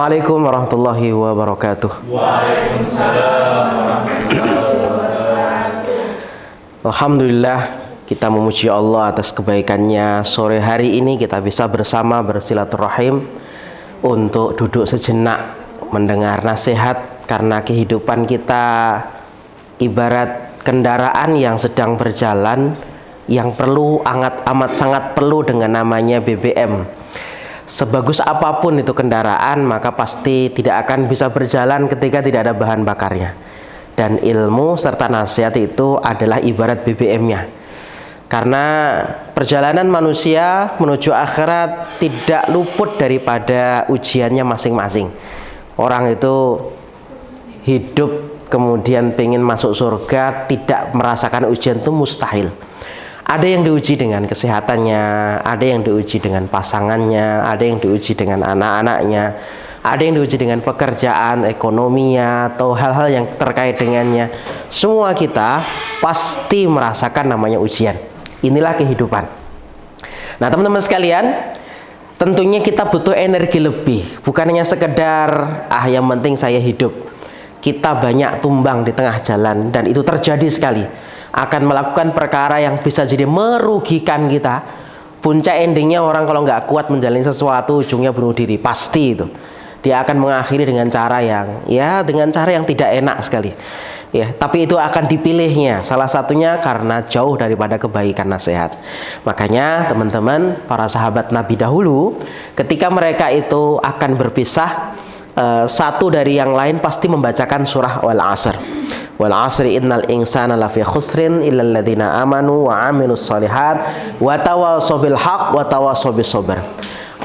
Assalamualaikum warahmatullahi wabarakatuh. Waalaikumsalam warahmatullahi wabarakatuh. Alhamdulillah, kita memuji Allah atas kebaikannya. Sore hari ini kita bisa bersama bersilaturahim untuk duduk sejenak mendengar nasihat, karena kehidupan kita ibarat kendaraan yang sedang berjalan, yang perlu amat sangat perlu dengan namanya BBM. Sebagus apapun itu kendaraan, maka pasti tidak akan bisa berjalan ketika tidak ada bahan bakarnya. Dan ilmu serta nasihat itu adalah ibarat BBM-nya. Karena perjalanan manusia menuju akhirat tidak luput daripada ujiannya masing-masing. Orang itu hidup kemudian pengen masuk surga, tidak merasakan ujian itu mustahil. Ada yang diuji dengan kesehatannya, ada yang diuji dengan pasangannya, ada yang diuji dengan anak-anaknya, ada yang diuji dengan pekerjaan, ekonominya, atau hal-hal yang terkait dengannya. Semua kita pasti merasakan namanya ujian. Inilah kehidupan. Nah, teman-teman sekalian, tentunya kita butuh energi lebih. Bukan hanya sekedar, yang penting saya hidup. Kita banyak tumbang di tengah jalan, dan itu terjadi sekali. Akan melakukan perkara yang bisa jadi merugikan kita. Puncak endingnya orang kalau nggak kuat menjalani sesuatu, ujungnya bunuh diri, pasti itu. Dia akan mengakhiri dengan cara yang tidak enak sekali. Ya, tapi itu akan dipilihnya. Salah satunya karena jauh daripada kebaikan nasihat. Makanya teman-teman, para sahabat Nabi dahulu, ketika mereka itu akan berpisah, satu dari yang lain pasti membacakan surah Wal Asr. Wal asri innal insana lafi khusrin illal ladzina amanu wa amilus shalihat wa tawashaw bil haqq wa tawashaw bis sabr.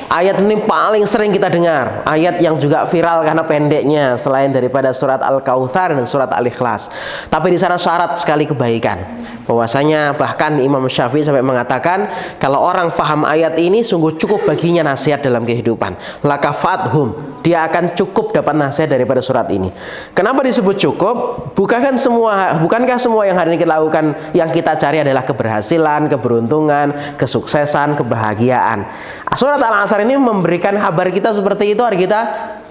Ayat ini paling sering kita dengar, ayat yang juga viral karena pendeknya, selain daripada surat Al-Kautsar dan surat Al-Ikhlas. Tapi di sana syarat sekali kebaikan. Bahwasanya bahkan Imam Syafi'i sampai mengatakan, kalau orang faham ayat ini sungguh cukup baginya nasihat dalam kehidupan. Lakafathum, dia akan cukup dapat nasihat daripada surat ini. Kenapa disebut cukup? Bukankah semua yang hari ini kita lakukan, yang kita cari adalah keberhasilan, keberuntungan, kesuksesan, kebahagiaan. Surat Al-Asr ini memberikan kabar kita seperti itu agar kita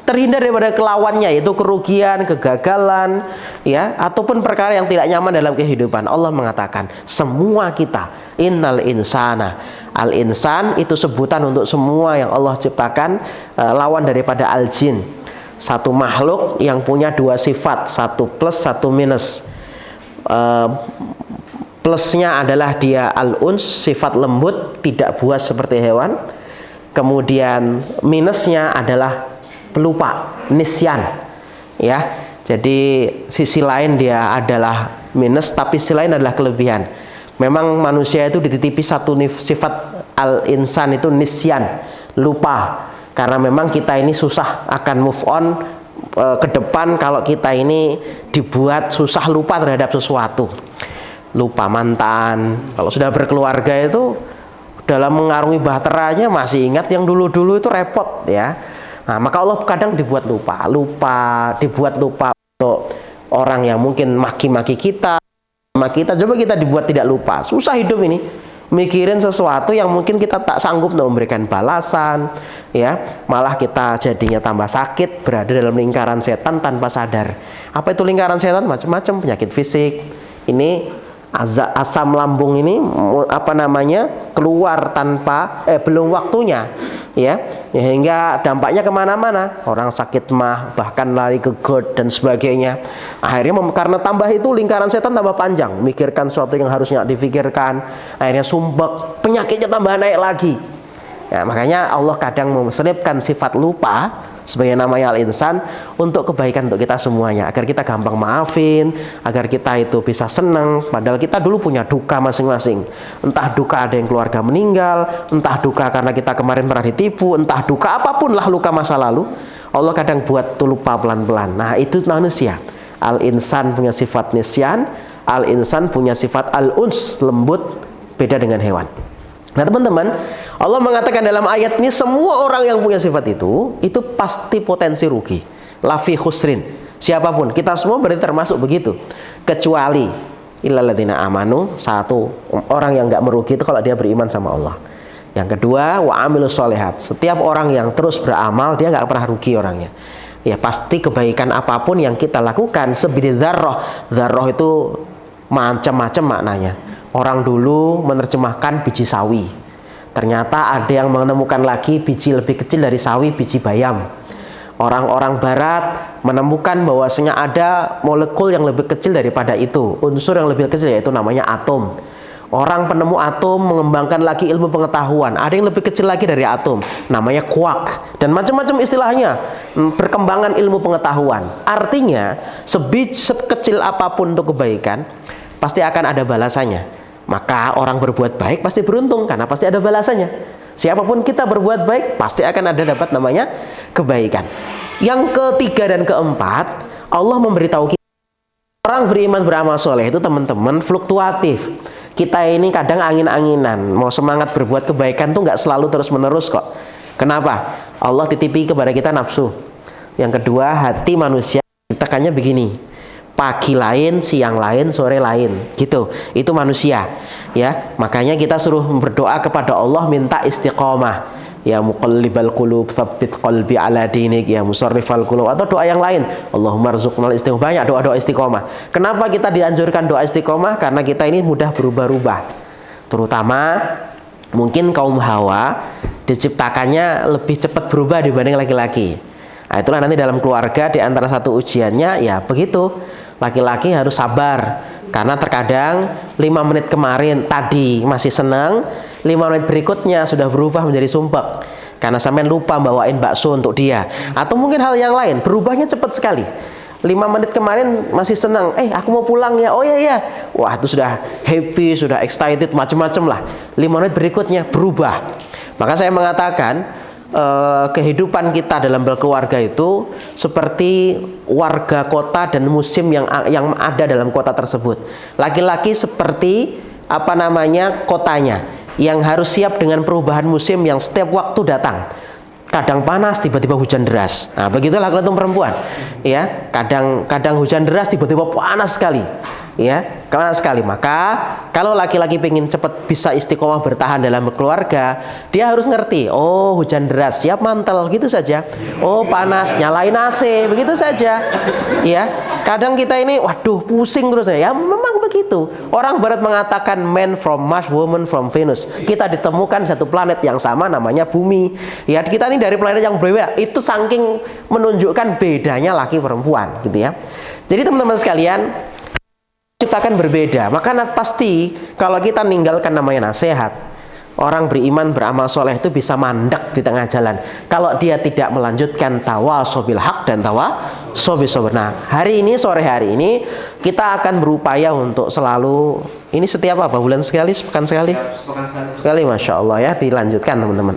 terhindar daripada kelawannya, yaitu kerugian, kegagalan, ya, ataupun perkara yang tidak nyaman dalam kehidupan. Allah mengatakan, semua kita, innal insana. Al-insan itu sebutan untuk semua yang Allah ciptakan, lawan daripada al-jin. Satu makhluk yang punya dua sifat, satu plus, satu minus. Plusnya adalah dia al-uns, sifat lembut, tidak buas seperti hewan. Kemudian minusnya adalah pelupa, nisyan, ya. Jadi sisi lain dia adalah minus, tapi sisi lain adalah kelebihan. Memang manusia itu dititipi satu sifat al-insan itu nisyan, lupa. Karena memang kita ini susah akan move on ke depan kalau kita ini dibuat susah lupa terhadap sesuatu. Lupa mantan, kalau sudah berkeluarga itu dalam mengarungi bahteranya masih ingat yang dulu-dulu itu repot, ya. Nah, maka Allah kadang dibuat lupa untuk orang yang mungkin maki-maki kita, coba kita dibuat tidak lupa. Susah hidup ini, mikirin sesuatu yang mungkin kita tak sanggup untuk memberikan balasan, ya. Malah kita jadinya tambah sakit, berada dalam lingkaran setan tanpa sadar. Apa itu lingkaran setan? Macam-macam penyakit fisik. Ini asam lambung ini keluar tanpa belum waktunya, ya, hingga dampaknya kemana-mana. Orang sakit mah, bahkan lari ke GERD dan sebagainya. Akhirnya karena tambah itu lingkaran setan tambah panjang, mikirkan sesuatu yang harusnya difikirkan, akhirnya sumpek, penyakitnya tambah naik lagi. Ya, makanya Allah kadang memselipkan sifat lupa sebagai namanya al-insan untuk kebaikan untuk kita semuanya, agar kita gampang maafin, agar kita itu bisa senang. Padahal kita dulu punya duka masing-masing. Entah duka ada yang keluarga meninggal, entah duka karena kita kemarin pernah ditipu, entah duka apapun lah, luka masa lalu. Allah kadang buat tuh lupa pelan-pelan. Nah, itu manusia. Al-insan punya sifat nisyan, al-insan punya sifat al-uns, lembut, beda dengan hewan. Nah, teman-teman, Allah mengatakan dalam ayat ini, semua orang yang punya sifat itu pasti potensi rugi. Lafi khusrin. Siapapun, kita semua berarti termasuk begitu. Kecuali illal ladzina amanu, satu orang yang nggak merugi itu kalau dia beriman sama Allah. Yang kedua, wa amilus sholihat. Setiap orang yang terus beramal, dia nggak pernah rugi orangnya. Ya pasti kebaikan apapun yang kita lakukan sebidi dzarrah. Dzarrah itu macam-macam maknanya. Orang dulu menerjemahkan biji sawi. Ternyata ada yang menemukan lagi biji lebih kecil dari sawi, biji bayam. Orang-orang barat menemukan bahwasanya ada molekul yang lebih kecil daripada itu, unsur yang lebih kecil, yaitu namanya atom. Orang penemu atom mengembangkan lagi ilmu pengetahuan. Ada yang lebih kecil lagi dari atom, namanya quark, dan macam-macam istilahnya. Perkembangan ilmu pengetahuan. Artinya, sekecil apapun untuk kebaikan, pasti akan ada balasannya. Maka orang berbuat baik pasti beruntung, karena pasti ada balasannya. Siapapun kita berbuat baik, pasti akan ada dapat namanya kebaikan. Yang ketiga dan keempat, Allah memberitahu kita, orang beriman beramal soleh itu teman-teman fluktuatif. Kita ini kadang angin-anginan, mau semangat berbuat kebaikan tuh nggak selalu terus-menerus kok. Kenapa? Allah titipi kepada kita nafsu. Yang kedua, hati manusia ditekannya begini, pagi lain, siang lain, sore lain, gitu. Itu manusia, ya. Makanya kita suruh berdoa kepada Allah, minta istiqomah. Ya muqallibal qulub tsabbit qalbi ala dinik, ya musarrifal qulub, atau doa yang lain. Allahumma rzuqnal istiqomah. Banyak doa-doa istiqomah. Kenapa kita dianjurkan doa istiqomah? Karena kita ini mudah berubah-ubah. Terutama mungkin kaum Hawa diciptakannya lebih cepat berubah dibanding laki-laki. Nah, itulah nanti dalam keluarga di antara satu ujiannya ya begitu. Laki-laki harus sabar. Karena terkadang 5 menit kemarin tadi masih senang, 5 menit berikutnya sudah berubah menjadi sumpek. Karena sampean lupa bawain bakso untuk dia. Atau mungkin hal yang lain, berubahnya cepat sekali. 5 menit kemarin masih senang, aku mau pulang ya, oh iya. Wah, itu sudah happy, sudah excited, macam-macam lah. 5 menit berikutnya berubah. Maka saya mengatakan, kehidupan kita dalam berkeluarga itu seperti warga kota dan musim yang ada dalam kota tersebut. Laki-laki seperti kotanya yang harus siap dengan perubahan musim yang setiap waktu datang. Kadang panas, tiba-tiba hujan deras. Nah, begitulah kalau perempuan. Ya, kadang hujan deras, tiba-tiba panas sekali. Ya, panas sekali. Maka kalau laki-laki pengen cepat bisa istiqomah bertahan dalam keluarga, dia harus ngerti, oh hujan deras, siap mantel, gitu saja. Oh panas, nyalain AC, begitu saja. Ya, kadang kita ini, waduh pusing terus ya. Memang begitu. Orang Barat mengatakan man from Mars, woman from Venus. Kita ditemukan satu planet yang sama, namanya Bumi. Ya, kita ini dari planet yang berbeda. Itu saking menunjukkan bedanya laki perempuan, gitu ya. Jadi teman-teman sekalian, ciptakan berbeda, maka pasti kalau kita ninggalkan namanya nasihat, orang beriman beramal soleh itu bisa mandek di tengah jalan kalau dia tidak melanjutkan tawasobil haq dan tawasobil sabr. Nah, sore hari ini kita akan berupaya untuk selalu, ini setiap bulan sekali, sepekan sekali, masya Allah ya, dilanjutkan teman-teman.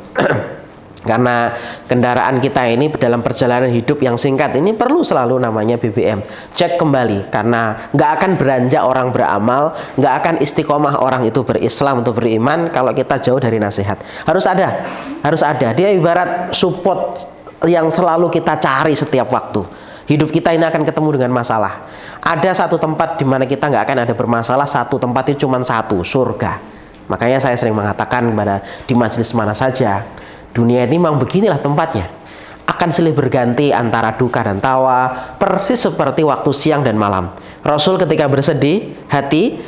Karena kendaraan kita ini dalam perjalanan hidup yang singkat ini perlu selalu namanya BBM. Cek kembali, karena nggak akan beranjak orang beramal, nggak akan istiqomah orang itu berislam, untuk beriman kalau kita jauh dari nasihat. Harus ada. Dia ibarat support yang selalu kita cari setiap waktu. Hidup kita ini akan ketemu dengan masalah. Ada satu tempat di mana kita nggak akan ada bermasalah, satu tempat itu cuma satu, surga. Makanya saya sering mengatakan di majelis mana saja, dunia ini memang beginilah tempatnya, akan silih berganti antara duka dan tawa, persis seperti waktu siang dan malam. Rasul ketika bersedih hati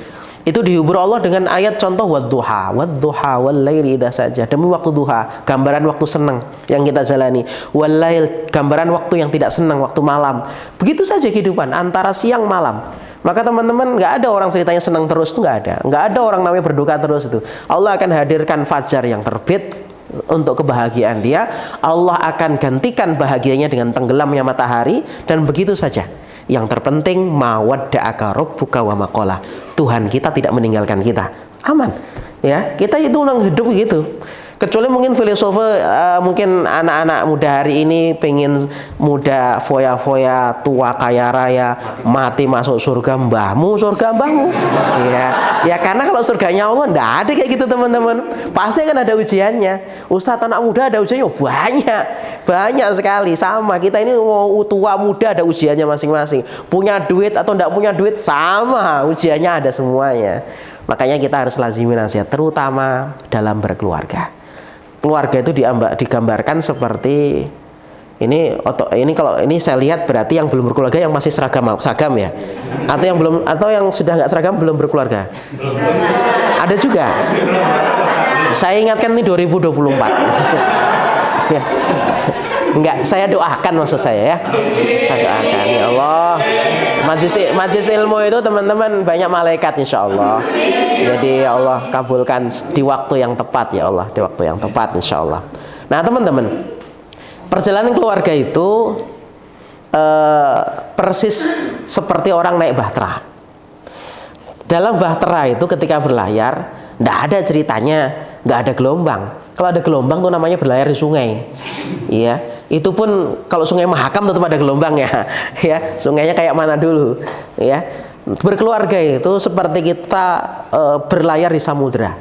itu dihibur Allah dengan ayat contoh wadduha wal laili idza saja, demi waktu duha, gambaran waktu senang yang kita jalani, wal lail, gambaran waktu yang tidak senang, waktu malam. Begitu saja kehidupan antara siang malam. Maka teman-teman, nggak ada orang ceritanya senang terus, itu nggak ada orang namanya berduka terus. Itu Allah akan hadirkan fajar yang terbit untuk kebahagiaan dia. Allah akan gantikan bahagianya dengan tenggelamnya matahari, dan begitu saja. Yang terpenting mawadda'aka rabbuka wa maqala, Tuhan kita tidak meninggalkan kita, aman ya. Kita itu hidup begitu. Kecuali mungkin filosofer, mungkin anak-anak muda hari ini pengen muda foya-foya, tua kaya raya, mati masuk surga mbahmu, ya karena kalau surganya Allah enggak ada kayak gitu teman-teman. Pasti kan ada ujiannya. Ustadz, anak muda ada ujiannya banyak sekali. Sama kita ini mau tua muda ada ujiannya masing-masing. Punya duit atau enggak punya duit sama, ujiannya ada semuanya. Makanya kita harus lazimi nasihat, terutama dalam berkeluarga. keluarga itu digambarkan seperti ini kalau ini saya lihat berarti yang belum berkeluarga yang masih seragam ya, atau yang sudah nggak seragam belum berkeluarga. Ada juga. Saya ingatkan ini 2024. Ya. Enggak, saya doakan maksud saya ya. Saya doakan ya Allah. Majelis ilmu itu teman-teman banyak malaikat insya Allah. Jadi ya Allah kabulkan di waktu yang tepat ya Allah, di waktu yang tepat insya Allah. Nah teman-teman, perjalanan keluarga itu persis seperti orang naik bahtera. Dalam bahtera itu ketika berlayar, tidak ada ceritanya, nggak ada gelombang. Kalau ada gelombang tuh namanya berlayar di sungai. Iya, itu pun kalau sungai Mahakam tetap ada gelombang ya. Ya, sungainya kayak mana dulu. Ya, berkeluarga itu seperti kita berlayar di samudra.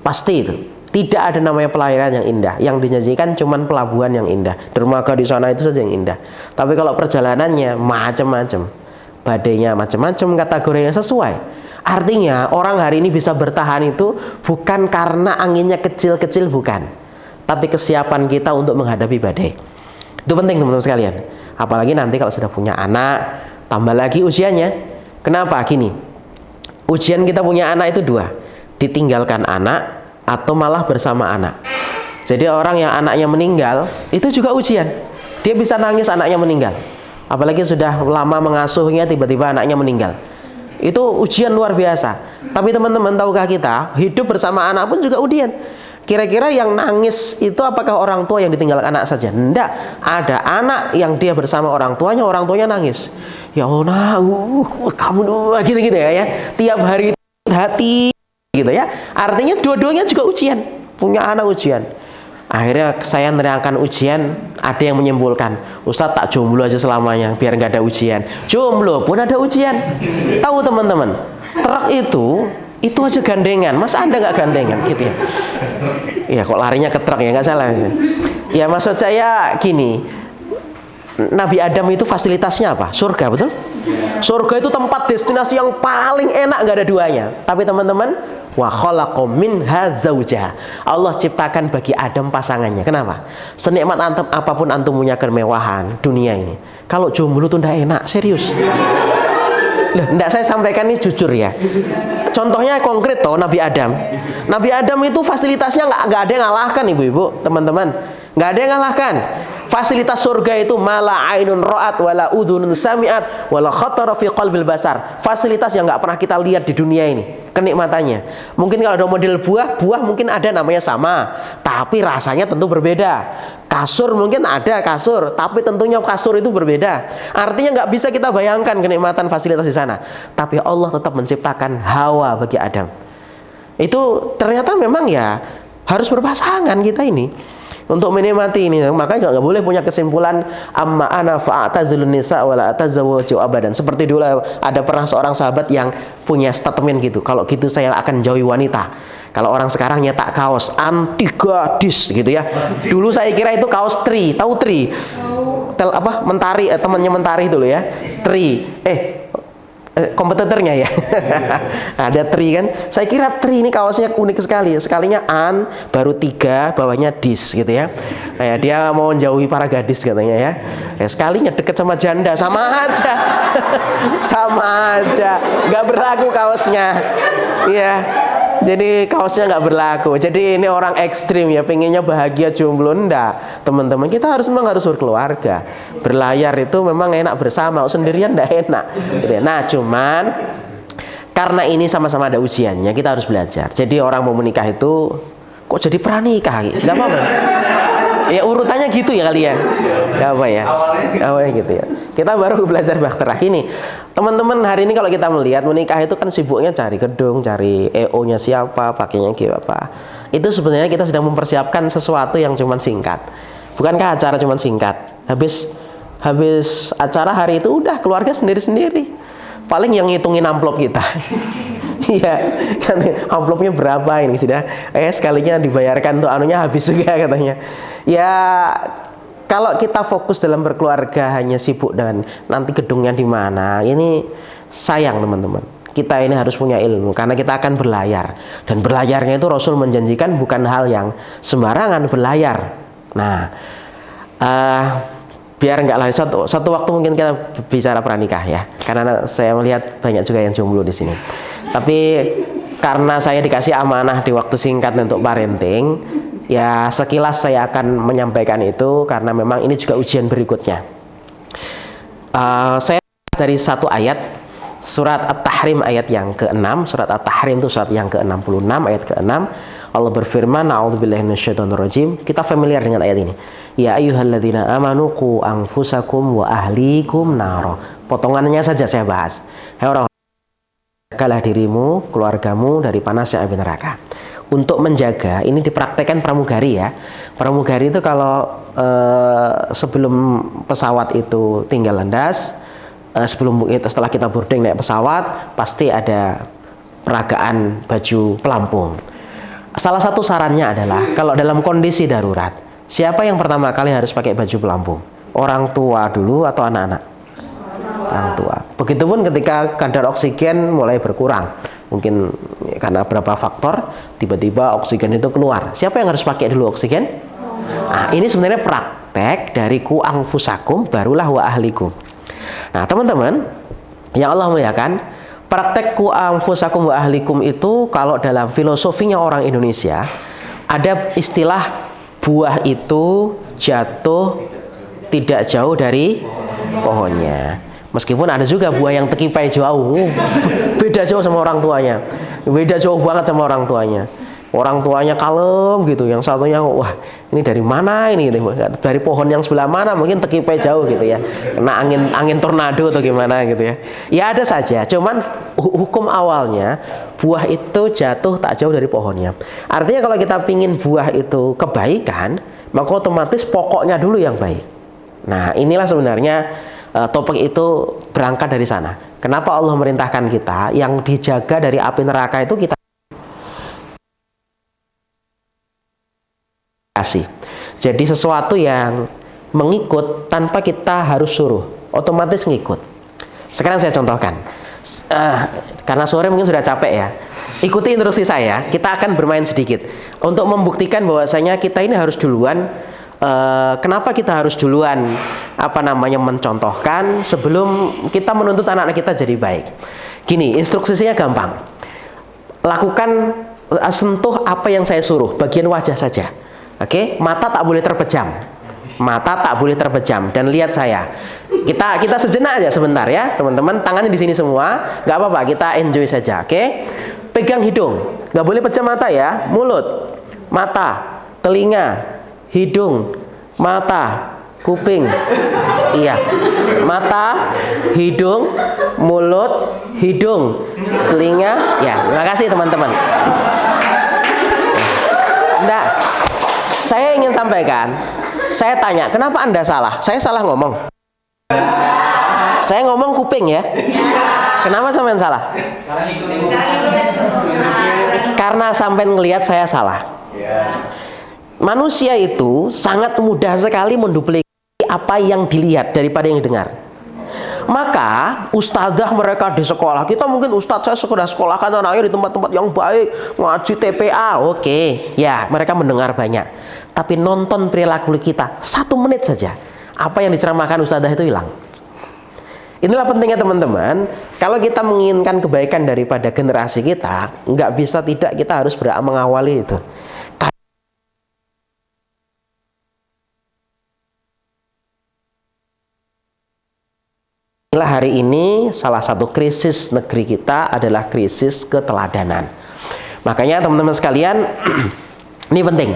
Pasti itu. Tidak ada namanya pelayaran yang indah. Yang dinyanyikan cuman pelabuhan yang indah. Dermaga di sana itu saja yang indah. Tapi kalau perjalanannya macam-macam, badainya macam-macam, kategorinya sesuai. Artinya orang hari ini bisa bertahan itu bukan karena anginnya kecil-kecil, bukan. Tapi kesiapan kita untuk menghadapi badai. Itu penting teman-teman sekalian. Apalagi nanti kalau sudah punya anak, tambah lagi usianya. Kenapa? Gini, ujian kita punya anak itu dua. Ditinggalkan anak atau malah bersama anak. Jadi orang yang anaknya meninggal itu juga ujian. Dia bisa nangis anaknya meninggal. Apalagi sudah lama mengasuhnya tiba-tiba anaknya meninggal. Itu ujian luar biasa. Tapi teman-teman tahukah kita hidup bersama anak pun juga ujian. Kira-kira yang nangis itu apakah orang tua yang ditinggalkan anak saja? Tidak. Ada anak yang dia bersama orang tuanya nangis. Ya Allah, kamu gitu-gitu ya. Tiap hari hati gitu ya. Artinya dua-duanya juga ujian. Punya anak ujian. Akhirnya saya nerangkan ujian, ada yang menyimpulkan, Ustadz tak jomblo aja selamanya biar nggak ada ujian. Jomblo pun ada ujian. Tahu teman-teman, truk itu aja gandengan. Masa Anda nggak gandengan gitu ya? Ya kok larinya ke truk ya, nggak salah. Ya maksud saya gini, Nabi Adam itu fasilitasnya apa? Surga, betul? Surga itu tempat destinasi yang paling enak, nggak ada duanya. Tapi teman-teman, wa khalaqo minha zaujaha. Allah ciptakan bagi Adam pasangannya. Kenapa? Senikmat apapun antum punya kemewahan dunia ini, kalau jomblo tuh ndak enak, serius. Loh, ndak saya sampaikan ini jujur ya. Contohnya konkret toh Nabi Adam. Nabi Adam itu fasilitasnya nggak ada yang ngalahkan ibu-ibu, teman-teman. Nggak ada yang ngalahkan. Fasilitas surga itu mala ainun ra'at wala udhunun sami'at wala khatara fi qalbil basar. Fasilitas yang nggak pernah kita lihat di dunia ini, kenikmatannya. Mungkin kalau ada model buah mungkin ada namanya sama, tapi rasanya tentu berbeda. Kasur mungkin ada kasur, tapi tentunya kasur itu berbeda. Artinya nggak bisa kita bayangkan kenikmatan fasilitas di sana. Tapi Allah tetap menciptakan Hawa bagi Adam. Itu ternyata memang ya harus berpasangan kita ini untuk menikmati ini. Makanya nggak boleh punya kesimpulan amma ana fa'tazilun nisa wala atazawwaju abadan. Seperti dulu ada pernah seorang sahabat yang punya statement gitu, kalau gitu saya akan jauhi wanita. Kalau orang sekarang nyetak kaos anti gadis gitu ya. Dulu saya kira itu kaos Tri, tahu Tri? Mentari, temannya Mentari dulu ya. Tri. Kompetitornya ya. Ada Tri kan. Saya kira Tri ini kaosnya unik sekali. Sekalinya an, baru 3, bawahnya dis gitu ya. Kayak dia mau menjauhi para gadis katanya ya. Sekalinya deket sama janda, sama aja. Sama aja. Nggak berlaku kaosnya. Iya. Jadi kaosnya nggak berlaku. Jadi ini orang ekstrim ya, pengennya bahagia jomblo. Enggak, teman-teman, kita memang harus berkeluarga. Berlayar itu memang enak bersama, sendirian enggak enak. Nah, cuman karena ini sama-sama ada ujiannya, kita harus belajar. Jadi orang mau menikah itu kok jadi pranikah? Enggak apa-apa. Ya urutannya gitu ya kali ya. Enggak apa ya. Awalnya gitu ya. Kita baru belajar bahtera ini. Teman-teman, hari ini kalau kita melihat menikah itu kan sibuknya cari gedung, cari EO-nya siapa, pakainya apa. Itu sebenarnya kita sedang mempersiapkan sesuatu yang cuma singkat. Bukankah acara cuma singkat? Habis acara hari itu udah keluarga sendiri-sendiri. Paling yang ngitungin amplop kita. Iya, kan amplopnya berapa ini sudah? Sekalinya dibayarkan tuh anunya habis juga katanya. Ya, kalau kita fokus dalam berkeluarga hanya sibuk dengan nanti gedungnya di mana, ini sayang teman-teman. kita ini harus punya ilmu karena kita akan berlayar, dan berlayarnya itu Rasul menjanjikan bukan hal yang sembarangan berlayar. Nah, biar nggak lagi satu waktu mungkin kita bicara pranikah ya, karena saya melihat banyak juga yang jomblo di sini. Tapi karena saya dikasih amanah di waktu singkat untuk parenting, ya sekilas saya akan menyampaikan itu karena memang ini juga ujian berikutnya. Saya dari satu ayat surat At-Tahrim ayat yang ke-6. Surat At-Tahrim itu surat yang ke-66 ayat ke-6. Allah berfirman, a'udzubillahi minasyaitonirrajim. Kita familiar dengan ayat ini. Ya ayyuhalladzina amanu qu anfusakum wa ahlikum naro. Potongannya saja saya bahas. Hai orang, jagalah dirimu, keluargamu dari panasnya api neraka. Untuk menjaga, ini dipraktekkan pramugari ya. Pramugari itu kalau sebelum pesawat itu tinggal landas, setelah kita boarding naik pesawat, pasti ada peragaan baju pelampung. Salah satu sarannya adalah kalau dalam kondisi darurat, siapa yang pertama kali harus pakai baju pelampung? Orang tua dulu atau anak-anak? Orang tua. Begitupun ketika kadar oksigen mulai berkurang, mungkin karena beberapa faktor, tiba-tiba oksigen itu keluar. Siapa yang harus pakai dulu oksigen? Nah, ini sebenarnya praktek dari ku anfusakum barulah wa ahlikum. Nah, teman-teman yang Allah muliakan, praktek ku anfusakum wa ahlikum itu kalau dalam filosofinya orang Indonesia ada istilah buah itu jatuh tidak jauh dari pohonnya. Meskipun ada juga buah yang tekipai jauh, beda jauh sama orang tuanya, beda jauh banget sama orang tuanya. Orang tuanya kalem gitu, yang satunya wah ini dari mana ini gitu, dari pohon yang sebelah mana, mungkin tekipai jauh gitu ya, kena angin tornado atau gimana gitu ya. Ya ada saja, cuman hukum awalnya buah itu jatuh tak jauh dari pohonnya. Artinya kalau kita pingin buah itu kebaikan, maka otomatis pokoknya dulu yang baik. Nah, inilah sebenarnya topik itu berangkat dari sana. Kenapa Allah merintahkan kita yang dijaga dari api neraka itu kita kasih. Jadi sesuatu yang mengikut tanpa kita harus suruh, otomatis ngikut. Sekarang saya contohkan. Karena sore mungkin sudah capek ya. Ikuti instruksi saya, kita akan bermain sedikit untuk membuktikan bahwasanya kita ini harus duluan. Kenapa kita harus duluan mencontohkan sebelum kita menuntut anak-anak kita jadi baik. Gini, instruksinya gampang. Lakukan, sentuh apa yang saya suruh, bagian wajah saja. Oke, mata tak boleh terpejam. Mata tak boleh terpejam dan lihat saya. Kita sejenak aja sebentar ya, teman-teman. Tangannya di sini semua, nggak apa-apa. Kita enjoy saja. Oke, pegang hidung, nggak boleh pejam mata ya. Mulut, mata, telinga, hidung, mata, kuping. Iya, mata, hidung, mulut, hidung, telinga. Ya, terima kasih teman-teman. Enggak. Saya ingin sampaikan, saya tanya, kenapa Anda salah? Saya salah ngomong. Saya ngomong kuping ya. Kenapa sampean salah? Karena sampean ngelihat saya salah. Manusia itu sangat mudah sekali menduplikasi apa yang dilihat daripada yang didengar. Maka ustadzah mereka di sekolah, kita mungkin ustadz saya sudah sekolahkan anaknya di tempat-tempat yang baik, ngaji TPA, oke, ya mereka mendengar banyak. Tapi nonton perilaku kita 1 menit saja, apa yang diceramahkan ustadzah itu hilang. Inilah pentingnya teman-teman. Kalau kita menginginkan kebaikan daripada generasi kita, nggak bisa tidak kita harus mengawali itu. Hari ini salah satu krisis negeri kita adalah krisis keteladanan. Makanya teman-teman sekalian, ini penting.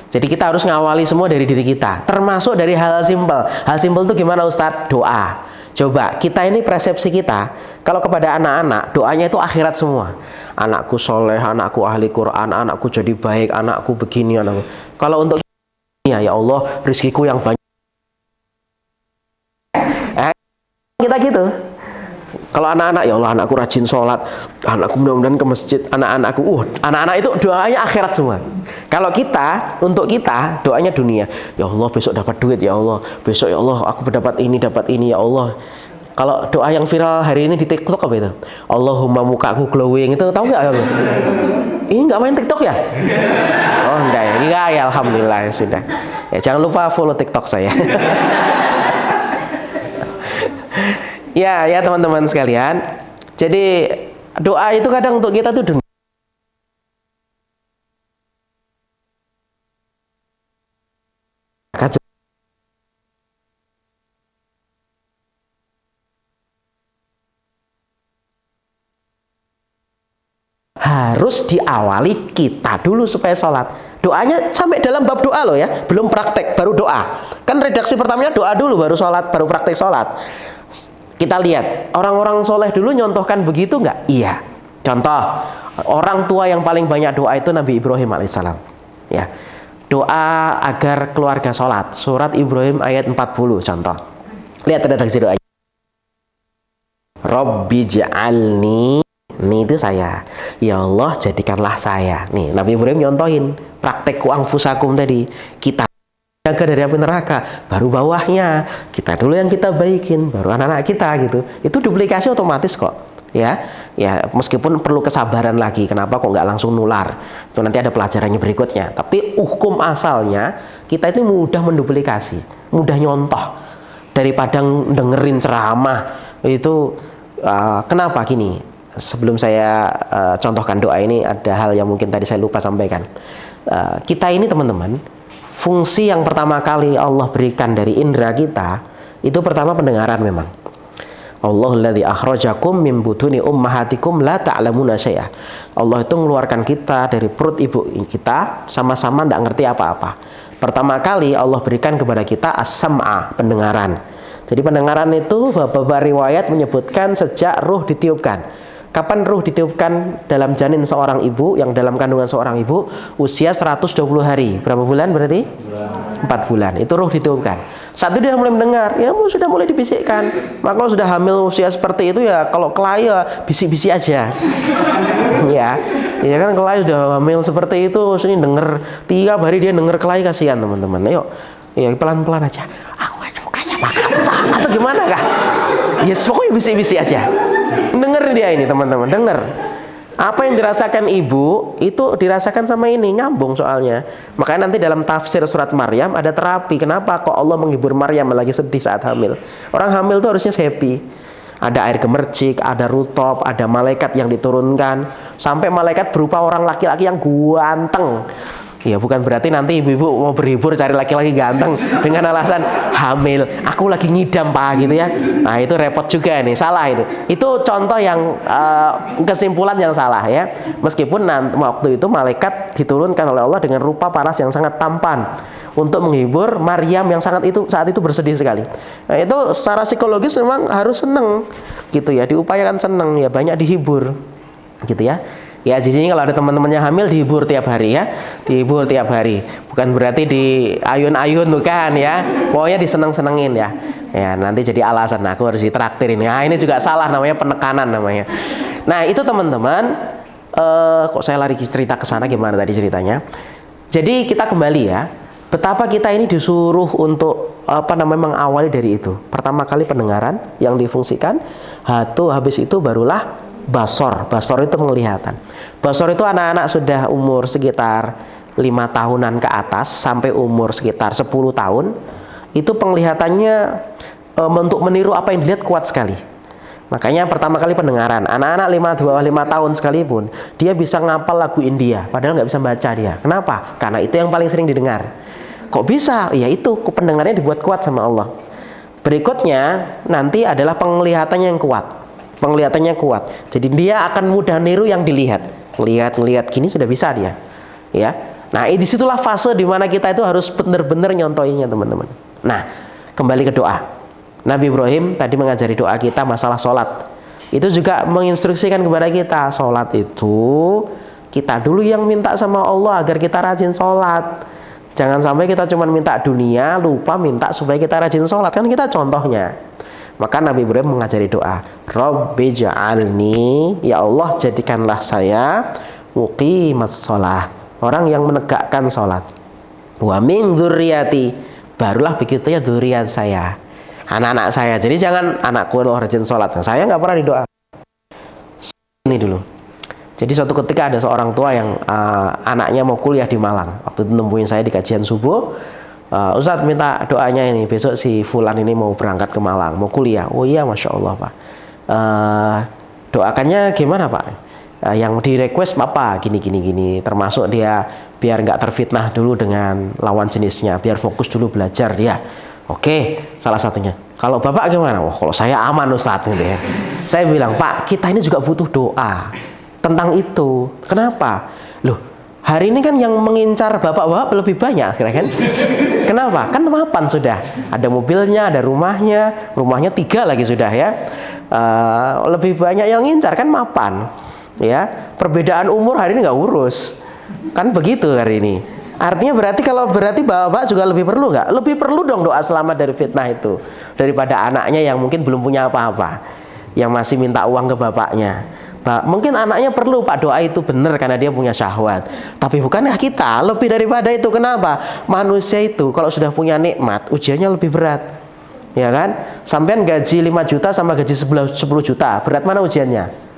Jadi kita harus ngawali semua dari diri kita, termasuk dari hal simpel. Hal simpel itu gimana Ustadz? Doa. Coba kita ini persepsi kita, kalau kepada anak-anak doanya itu akhirat semua. Anakku soleh, anakku ahli Quran, anakku jadi baik, anakku begini, anakku. Kalau untuk ya Allah rizkiku yang banyak. Kita gitu. Kalau anak-anak, ya Allah anakku rajin sholat, anakku mudah-mudahan ke masjid, anak-anak itu doanya akhirat semua. Kalau kita, untuk kita doanya dunia. Ya Allah besok dapat duit, ya Allah besok, ya Allah aku dapat ini ya Allah. Kalau doa yang viral hari ini di TikTok apa itu? Allahumma mukaku glowing, itu tahu nggak? Ini nggak main TikTok ya? Oh enggak ya, enggak ya, alhamdulillah ya sudah. Ya jangan lupa follow TikTok saya. Ya teman-teman sekalian. Jadi doa itu kadang untuk kita tuh harus diawali kita dulu supaya sholat. Doanya sampai dalam bab doa loh ya, belum praktek, baru doa. Kan redaksi pertamanya doa dulu, baru sholat, baru praktek sholat. Kita lihat, orang-orang soleh dulu nyontohkan begitu nggak? Iya. Contoh, orang tua yang paling banyak doa itu Nabi Ibrahim alaihissalam. Ya, doa agar keluarga sholat. Surat Ibrahim ayat 40, contoh. Lihat redaksi doanya. Rabbi ja'alni, ini itu saya, ya Allah jadikanlah saya. Nih Nabi Ibrahim nyontohin praktek anfusakum tadi, kita jaga dari api neraka, baru bawahnya kita dulu yang kita baikin, baru anak-anak kita gitu. Itu duplikasi otomatis kok ya. Ya meskipun perlu kesabaran lagi, kenapa kok nggak langsung nular, itu nanti ada pelajarannya berikutnya. Tapi hukum asalnya kita itu mudah menduplikasi, mudah nyontoh daripada dengerin ceramah itu. Kenapa gini? Sebelum saya contohkan doa ini, ada hal yang mungkin tadi saya lupa sampaikan. Kita ini teman-teman, fungsi yang pertama kali Allah berikan dari indera kita, itu pertama pendengaran memang. Allahulladzi akhrajakum min butuni ummahatikum la ta'lamuna syai'a. Allah itu mengeluarkan kita dari perut ibu kita, sama-sama tidak ngerti apa-apa. Pertama kali Allah berikan kepada kita as-sam'a, pendengaran. Jadi pendengaran itu beberapa riwayat menyebutkan sejak ruh ditiupkan. Kapan ruh ditiupkan dalam janin seorang ibu, yang dalam kandungan seorang ibu, usia 120 hari. Berapa bulan berarti? 4 bulan. Itu ruh ditiupkan. Saat itu dia mulai mendengar, ya sudah mulai dibisikkan. Maka kalau sudah hamil usia seperti itu ya, kalau kelahi ya bisik-bisik aja. ya kan kelahi sudah hamil seperti itu, sini denger tiap hari dia denger kelahi, kasihan teman-teman. Ayo, ya pelan-pelan aja. Aku gak suka sama kamu atau gimana kah? Ya pokoknya bisik-bisik aja. Denger dia ini teman-teman, denger. Apa yang dirasakan ibu itu dirasakan sama ini, nyambung soalnya. Makanya nanti dalam tafsir surat Maryam ada terapi. Kenapa kok Allah menghibur Maryam lagi sedih saat hamil? Orang hamil itu harusnya happy. Ada air gemercik, ada rutop, ada malaikat yang diturunkan, sampai malaikat berupa orang laki-laki yang ganteng. Ya bukan berarti nanti ibu-ibu mau berhibur cari laki-laki ganteng dengan alasan hamil, aku lagi ngidam pak gitu ya. Nah itu repot juga nih, salah itu. Itu contoh yang kesimpulan yang salah ya. Meskipun nanti waktu itu malaikat diturunkan oleh Allah dengan rupa paras yang sangat tampan untuk menghibur Maryam yang saat itu bersedih sekali. Nah itu secara psikologis memang harus seneng gitu ya, diupayakan seneng ya, banyak dihibur gitu ya. Ya di sini kalau ada teman-temannya hamil dihibur tiap hari ya, dihibur tiap hari. Bukan berarti di ayun-ayun bukan ya, pokoknya diseneng-senengin ya. Ya nanti jadi alasan aku harus ditraktirin. Nah ini juga salah, namanya penekanan namanya. Nah itu teman-teman, kok saya lari cerita ke sana, gimana tadi ceritanya? Jadi kita kembali ya, betapa kita ini disuruh untuk mengawali dari itu. Pertama kali pendengaran yang difungsikan, habis itu barulah basor. Basor itu penglihatan. Basor itu anak-anak sudah umur sekitar 5 tahunan ke atas sampai umur sekitar 10 tahun. Itu penglihatannya untuk meniru apa yang dilihat kuat sekali. Makanya pertama kali pendengaran. Anak-anak 5 tahun sekalipun dia bisa ngapal lagu India, padahal nggak bisa baca dia. Kenapa? Karena itu yang paling sering didengar. Kok bisa? Ya itu pendengarannya dibuat kuat sama Allah. Berikutnya nanti adalah penglihatannya yang kuat. Penglihatannya kuat, jadi dia akan mudah niru yang dilihat. Ngelihat gini sudah bisa dia ya. Nah disitulah fase dimana kita itu harus benar-benar nyontoinya teman-teman. Nah kembali ke doa. Nabi Ibrahim tadi mengajari doa kita masalah sholat. Itu juga menginstruksikan kepada kita, sholat itu kita dulu yang minta sama Allah agar kita rajin sholat. Jangan sampai kita cuma minta dunia, lupa minta supaya kita rajin sholat. Kan kita contohnya. Maka Nabi Ibrahim mengajari doa, Rabbi ja'alni, ya Allah jadikanlah saya muqimas sholah, orang yang menegakkan sholat. Wa min dzurriyyati, barulah begitu ya dzurriat saya. anak-anak saya. Jadi jangan anakku lo rajin sholat. Nah, saya nggak pernah didoa. Ini dulu. Jadi suatu ketika ada seorang tua yang anaknya mau kuliah di Malang. Waktu itu nemuin saya di kajian subuh. Ustadz minta doanya ini, besok si Fulan ini mau berangkat ke Malang, mau kuliah. Oh iya, Masya Allah Pak. Doakannya gimana Pak? Yang di request apa? Gini. Termasuk dia biar nggak terfitnah dulu dengan lawan jenisnya, biar fokus dulu belajar dia. Oke, salah satunya. Kalau Bapak gimana? Oh, kalau saya aman Ustadz gitu ya. Saya bilang, Pak, kita ini juga butuh doa tentang itu. Kenapa? Loh, hari ini kan yang mengincar bapak-bapak lebih banyak akhirnya kan? Kenapa? Kan mapan sudah. Ada mobilnya, ada rumahnya 3 lagi sudah ya. Lebih banyak yang ngincar kan mapan. Ya, perbedaan umur hari ini nggak urus. Kan begitu hari ini. Artinya berarti bapak-bapak juga lebih perlu nggak? Lebih perlu dong doa selamat dari fitnah itu daripada anaknya yang mungkin belum punya apa-apa, yang masih minta uang ke bapaknya. Mungkin anaknya perlu Pak doa itu benar karena dia punya syahwat. Tapi bukankah kita lebih daripada itu? Kenapa? Manusia itu kalau sudah punya nikmat, ujiannya lebih berat. Ya kan? Sampean gaji 5 juta sama gaji 10 juta. Berat mana ujiannya?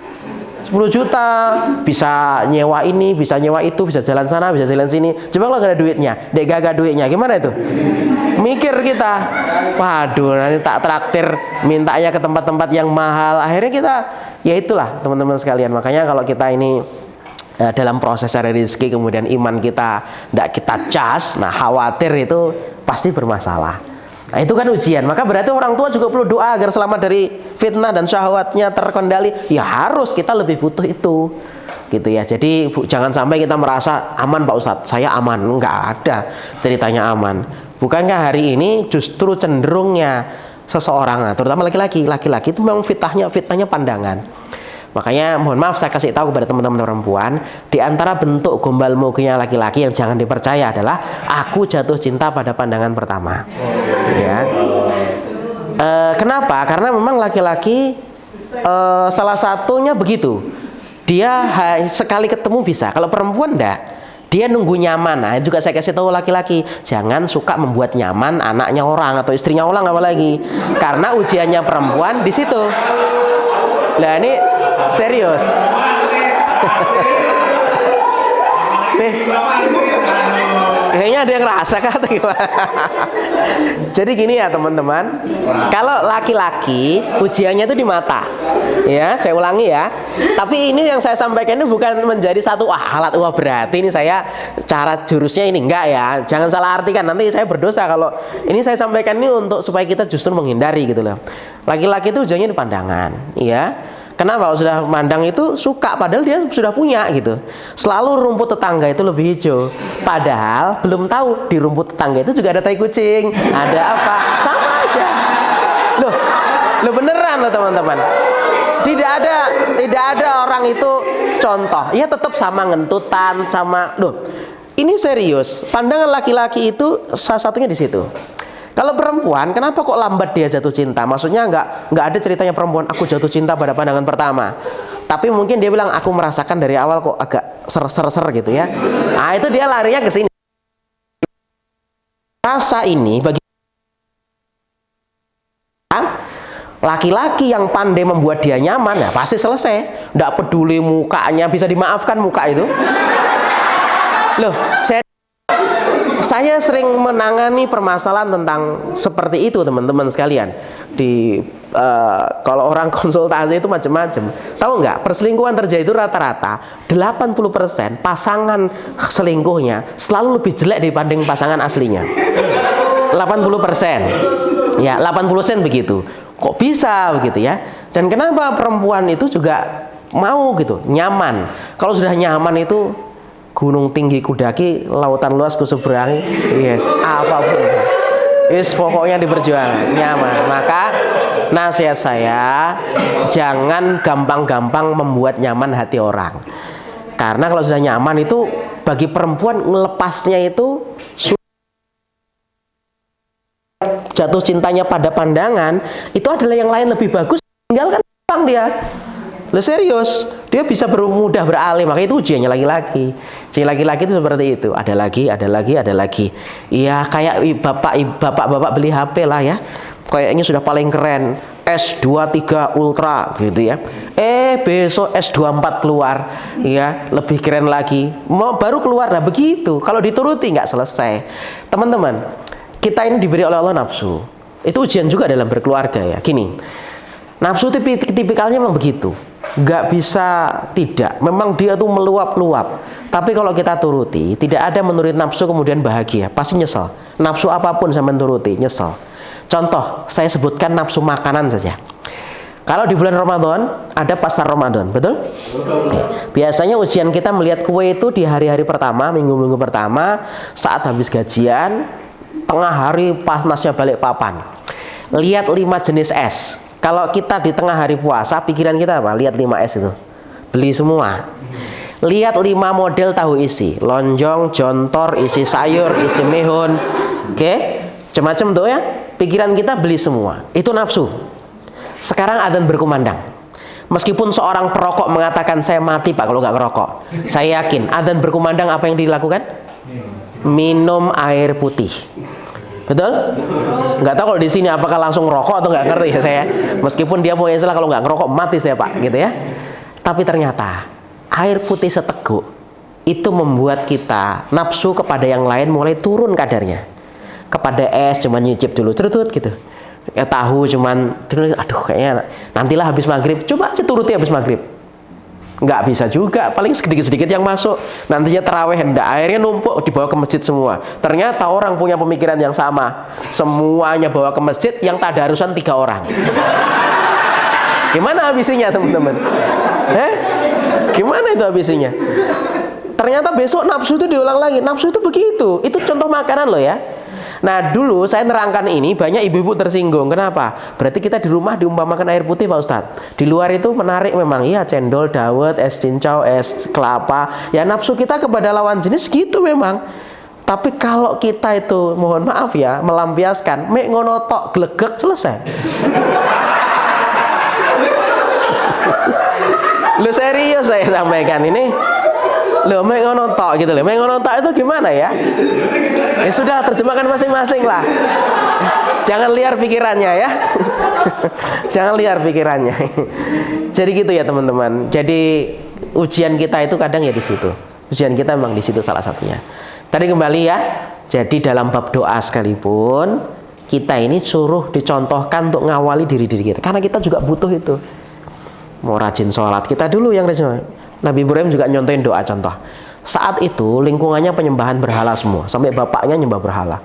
10 juta bisa nyewa ini, bisa nyewa itu, bisa jalan sana, bisa jalan sini. Coba kalau nggak ada duitnya, dek gak duitnya, gimana itu? Mikir kita, waduh nanti tak traktir, mintanya ke tempat-tempat yang mahal. Akhirnya kita, ya itulah teman-teman sekalian. Makanya kalau kita ini dalam proses cari rezeki, kemudian iman kita tidak kita cas, nah khawatir itu pasti bermasalah. Nah itu kan ujian, maka berarti orang tua juga perlu doa agar selamat dari fitnah dan syahwatnya terkendali. Ya harus, kita lebih butuh itu, gitu ya. Jadi jangan sampai kita merasa aman Pak Ustadz, saya aman. Enggak ada ceritanya aman. Bukankah hari ini justru cenderungnya seseorang, terutama laki-laki itu memang fitnahnya pandangan. Makanya mohon maaf saya kasih tahu kepada teman-teman perempuan, di antara bentuk gombal moginya laki-laki yang jangan dipercaya adalah aku jatuh cinta pada pandangan pertama. Ya. Kenapa? Karena memang laki-laki salah satunya begitu. Dia sekali ketemu bisa. Kalau perempuan enggak. Dia nunggu nyaman. Nah, juga saya kasih tahu laki-laki, jangan suka membuat nyaman anaknya orang atau istrinya orang apalagi. Karena ujiannya perempuan di situ. Lah ini serius. Nih, kayaknya ada yang rasa kata gimana? Jadi gini ya teman-teman, kalau laki-laki ujiannya itu di mata. Ya, saya ulangi ya. Tapi ini yang saya sampaikan ini bukan menjadi satu alat berarti ini saya cara jurusnya ini enggak ya. Jangan salah artikan, nanti saya berdosa kalau ini saya sampaikan ini untuk supaya kita justru menghindari gitu loh. Laki-laki itu ujiannya di pandangan, ya. Kenapa? Sudah mandang itu suka, padahal dia sudah punya gitu. Selalu rumput tetangga itu lebih hijau, padahal belum tahu di rumput tetangga itu juga ada tai kucing, ada apa, sama aja. Loh beneran loh teman-teman. Tidak ada orang itu contoh, ya tetap sama ngentutan, sama loh. Ini serius. Pandangan laki-laki itu salah satunya di situ. Kalau perempuan, kenapa kok lambat dia jatuh cinta? Maksudnya nggak ada ceritanya perempuan aku jatuh cinta pada pandangan pertama. Tapi mungkin dia bilang aku merasakan dari awal kok agak ser gitu ya. Nah itu dia larinya ke sini. Rasa ini bagi laki-laki yang pandai membuat dia nyaman, ya pasti selesai. Nggak peduli mukanya, bisa dimaafkan muka itu. Loh, saya sering menangani permasalahan tentang seperti itu teman-teman sekalian. Kalau orang konsultasi itu macam-macam. Tahu nggak? Perselingkuhan terjadi itu rata-rata 80% pasangan selingkuhnya selalu lebih jelek dibanding pasangan aslinya. 80%. Ya, 80% begitu. Kok bisa begitu ya? Dan kenapa perempuan itu juga mau gitu, nyaman. Kalau sudah nyaman itu gunung tinggi kudaki, lautan luas kuseberangi, yes, apapun, yes, pokoknya diperjuangkan, nyaman. Maka nasihat saya, jangan gampang-gampang membuat nyaman hati orang. Karena kalau sudah nyaman itu bagi perempuan melepasnya itu jatuh cintanya pada pandangan itu adalah yang lain lebih bagus, tinggalkan dia. Loh serius, dia bisa mudah beralih. Makanya itu ujiannya laki-laki. Si laki-laki itu seperti itu. Ada lagi. Iya kayak bapak beli HP lah ya. kayaknya sudah paling keren, S23 Ultra gitu ya. Besok S24 keluar, ya lebih keren lagi. Mau baru keluar, nah begitu. Kalau dituruti nggak selesai. Teman-teman, kita ini diberi oleh Allah nafsu. Itu ujian juga dalam berkeluarga ya. Gini, nafsu tipikalnya memang begitu. Nggak bisa tidak. Memang dia tuh meluap-luap. Tapi kalau kita turuti, tidak ada menuruti nafsu kemudian bahagia. Pasti nyesel. Nafsu apapun saya menuruti, nyesel. Contoh, saya sebutkan nafsu makanan saja. Kalau di bulan Ramadan, ada pasar Ramadan, betul? Biasanya ujian kita melihat kue itu di hari-hari pertama, minggu-minggu pertama, saat habis gajian, tengah hari panasnya balik papan. Lihat 5 jenis es. Kalau kita di tengah hari puasa, pikiran kita apa? Lihat 5 es itu. Beli semua. Lihat 5 model tahu isi. Lonjong, jontor, isi sayur, isi mehun. Oke? Macam-macam tuh ya. Pikiran kita beli semua. Itu nafsu. Sekarang adzan berkumandang. Meskipun seorang perokok mengatakan saya mati Pak kalau nggak ngerokok. Saya yakin adzan berkumandang apa yang dilakukan? Minum air putih. Betul? Nggak tahu kalau di sini apakah langsung rokok atau nggak ngerti ya saya. Meskipun dia punya istilah kalau nggak ngerokok mati saya Pak, gitu ya. Tapi ternyata air putih seteguk itu membuat kita nafsu kepada yang lain mulai turun kadarnya. Kepada es cuma nyicip dulu, cerutut gitu. Ya tahu cuman, aduh kayaknya nantilah habis maghrib, coba aja turuti habis maghrib. Nggak bisa juga, paling sedikit-sedikit yang masuk. Nantinya terawih hendak, airnya numpuk dibawa ke masjid semua. Ternyata orang punya pemikiran yang sama, semuanya bawa ke masjid, yang tadarusan 3 orang. Gimana habisinya teman-teman? Gimana itu habisinya? Ternyata besok nafsu itu diulang lagi. Nafsu itu begitu, itu contoh makanan loh ya. Nah dulu saya nerangkan ini banyak ibu-ibu tersinggung. Kenapa? Berarti kita di rumah diumpamakan air putih Pak Ustadz. Di luar itu menarik memang. Iya cendol, dawet, es cincau, es kelapa. Ya nafsu kita kepada lawan jenis gitu memang. Tapi kalau kita itu mohon maaf ya melampiaskan, mek ngono tok glegek selesai. Lu serius saya sampaikan ini. Loh, mek ngono tok gitu loh. Mek ngono tok itu gimana ya? Ya sudah, terjemahkan masing-masing lah. Jangan liar pikirannya ya. Jangan liar pikirannya. Jadi gitu ya teman-teman. Jadi ujian kita itu kadang ya di situ. Ujian kita memang di situ salah satunya. Tadi kembali ya. Jadi dalam bab doa sekalipun kita ini suruh dicontohkan untuk ngawali diri kita. Karena kita juga butuh itu. Mau rajin sholat kita dulu yang rajin. Nabi Ibrahim juga nyontohin doa contoh. Saat itu lingkungannya penyembahan berhala semua, sampai bapaknya nyembah berhala.